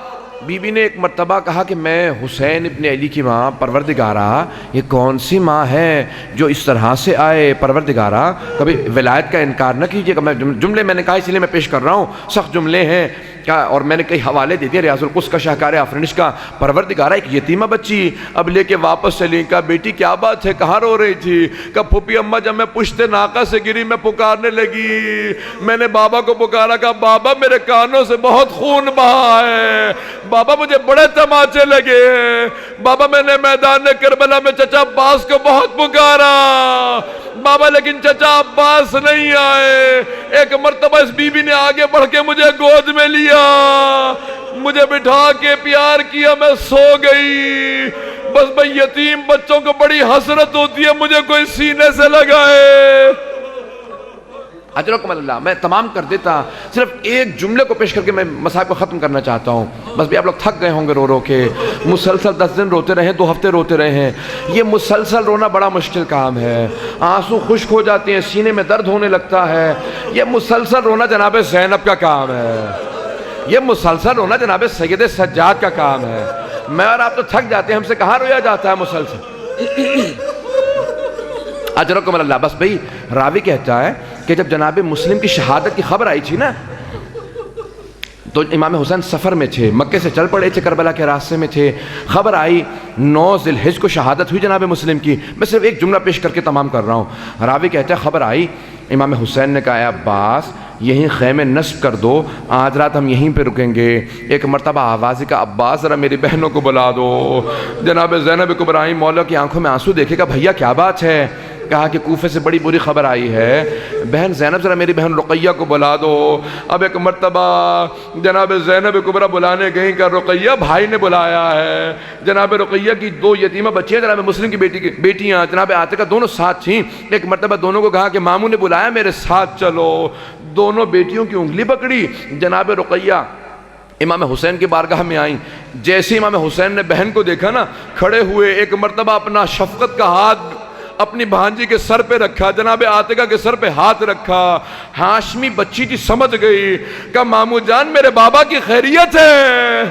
بی بی نے ایک مرتبہ کہا کہ میں حسین ابن علی کی ماں, پروردگارہ یہ کون سی ماں ہے جو اس طرح سے آئے, پروردگارہ کبھی ولایت کا انکار نہ کیجیے گا. میں جملے میں نے کہا اس لیے میں پیش کر رہا ہوں, سخت جملے ہیں اور میں نے کئی حوالے دے دیے ریاض القدس کا, شاہکار آفرینش کا. پروردگارہ ایک یتیمہ بچی اب لے کے واپس چلی, کہا بیٹی کیا بات ہے, کہاں رو رہی تھی, کہا پھوپھی اماں جب میں پشت ناقہ سے گری میں پکارنے لگی, میں نے بابا کو پکارا, کہا بابا میرے کانوں سے بہت خون بہا ہے, بابا مجھے بڑے تماچے لگے ہیں, بابا میں نے میدان کربلا میں چچا عباس کو بہت پکارا بابا لیکن چچا عباس نہیں آئے. ایک مرتبہ اس بی بی نے آگے بڑھ کے مجھے گود میں لیا, مجھے بٹھا کے پیار کیا, میں سو گئی. بس بھئی یتیم بچوں کو بڑی حسرت ہوتی ہے مجھے کوئی سینے سے لگائے. اجرکم اللہ. میں تمام کر دیتا, صرف ایک جملے کو پیش کر کے میں مصائب کو ختم کرنا چاہتا ہوں. بس بھی آپ لوگ تھک گئے ہوں گے رو رو کے, مسلسل 10 دن روتے رہے, 2 ہفتے روتے رہے ہیں. یہ مسلسل رونا بڑا مشکل کام ہے, آنسو خشک ہو جاتے ہیں, سینے میں درد ہونے لگتا ہے. یہ مسلسل رونا جناب زینب کا کام ہے, یہ مسلسل رونا جناب سید سجاد کا کام ہے. میں اور آپ تو تھک جاتے ہیں, ہم سے کہاں رویا جاتا ہے مسلسل. اجرکم اللہ. بس بھئی راوی کہتا ہے کہ جب جناب مسلم کی شہادت کی خبر آئی تھی نا, تو امام حسین سفر میں تھے, مکے سے چل پڑے تھے, کربلا کے راستے میں تھے. خبر آئی 9 ذی الحجہ کو شہادت ہوئی جناب مسلم کی. میں صرف ایک جملہ پیش کر کے تمام کر رہا ہوں. راوی کہتا ہے خبر آئی, امام حسین نے کہا اے عباس یہیں خیمے نصب کر دو, آج رات ہم یہیں پہ رکیں گے. ایک مرتبہ آواز کا عباس ذرا میری بہنوں کو بلا دو. جناب زینب کبریٰ مولا کی آنکھوں میں آنسو دیکھے گا, بھیا کیا بات ہے, کہا کہ کوفے سے بڑی بری خبر آئی ہے, بہن زینب ذرا میری بہن رقیہ کو بلا دو. اب ایک مرتبہ جناب زینب کبریٰ بلانے گئیں, کہ رقیہ بھائی نے بلایا ہے. جناب رقیہ کی 2 یتیمہ بچیاں جناب مسلم کی بیٹیاں جناب عاتقہ دونوں ساتھ تھیں. ایک مرتبہ دونوں کو کہا کہ ماموں نے بلایا میرے ساتھ چلو. دونوں بیٹیوں کی انگلی پکڑی, جناب رقیہ امام حسین کی بارگاہ میں آئیں. جیسے امام حسین نے بہن کو دیکھا نا کھڑے ہوئے, ایک مرتبہ اپنا شفقت کا ہاتھ اپنی بھانجی کے سر پہ رکھا, جناب عاتقہ کے سر پہ ہاتھ رکھا. ہاشمی بچی تھی, سمجھ گئی, کہا مامو جان میرے بابا کی خیریت ہے,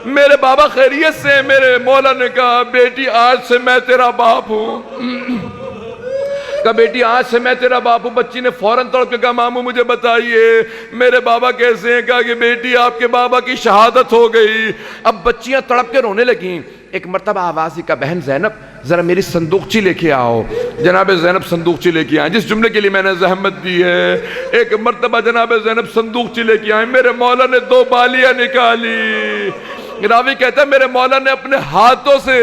میرے بابا خیریت سے. میرے مولا نے کہا بیٹی آج سے میں تیرا باپ ہوں, کہا بیٹی آج سے میں تیرا باپ ہوں. بچی نے فوراً تڑپ کے کہا مامو مجھے بتائیے میرے بابا کیسے ہیں. کہا کہ بیٹی آپ کے بابا کی شہادت ہو گئی. اب بچیاں تڑپ کے رونے لگیں. ایک مرتبہ آواز کا بہن زینب ذرا میری صندوقچی لے کے آؤ. جناب زینب صندوقچی لے کے آئیں, جس جملے کے لیے میں نے زحمت دی ہے. ایک مرتبہ جناب زینب صندوقچی لے کے آئیں. میرے مولا نے 2 بالیاں نکالی. راوی کہتا ہے میرے مولا نے اپنے ہاتھوں سے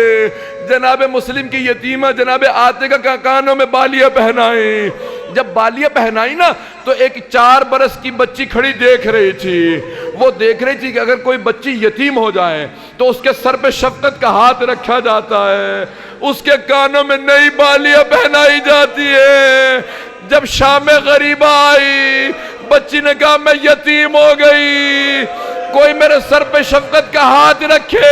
جناب مسلم کی یتیمہ جناب عاتقہ کا کانوں میں بالیاں پہنائیں. جب بالیاں پہنائی نا تو ایک 4 برس کی بچی کھڑی دیکھ رہی تھی. وہ دیکھ رہی تھی کہ اگر کوئی بچی یتیم ہو جائے تو اس کے سر پہ شفقت کا ہاتھ رکھا جاتا ہے, اس کے کانوں میں نئی بالیاں پہنائی جاتی ہے. جب شام غریبہ آئی بچی نے کہا میں یتیم ہو گئی, کوئی میرے سر پہ شفقت کا ہاتھ رکھے,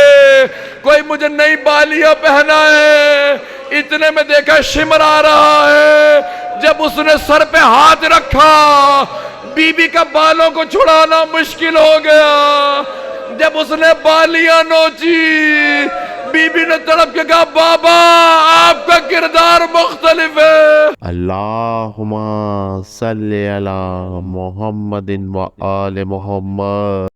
کوئی مجھے نئی بالیاں پہنائے. اتنے میں دیکھا شمر آ رہا ہے. جب اس نے سر پہ ہاتھ رکھا بی بی کا بالوں کو چھڑانا مشکل ہو گیا. جب اس نے بالیاں نوچی بی بی نے تڑپ کے کہا بابا آپ کا کردار مختلف ہے. اللہم صلی علی محمد و آل محمد.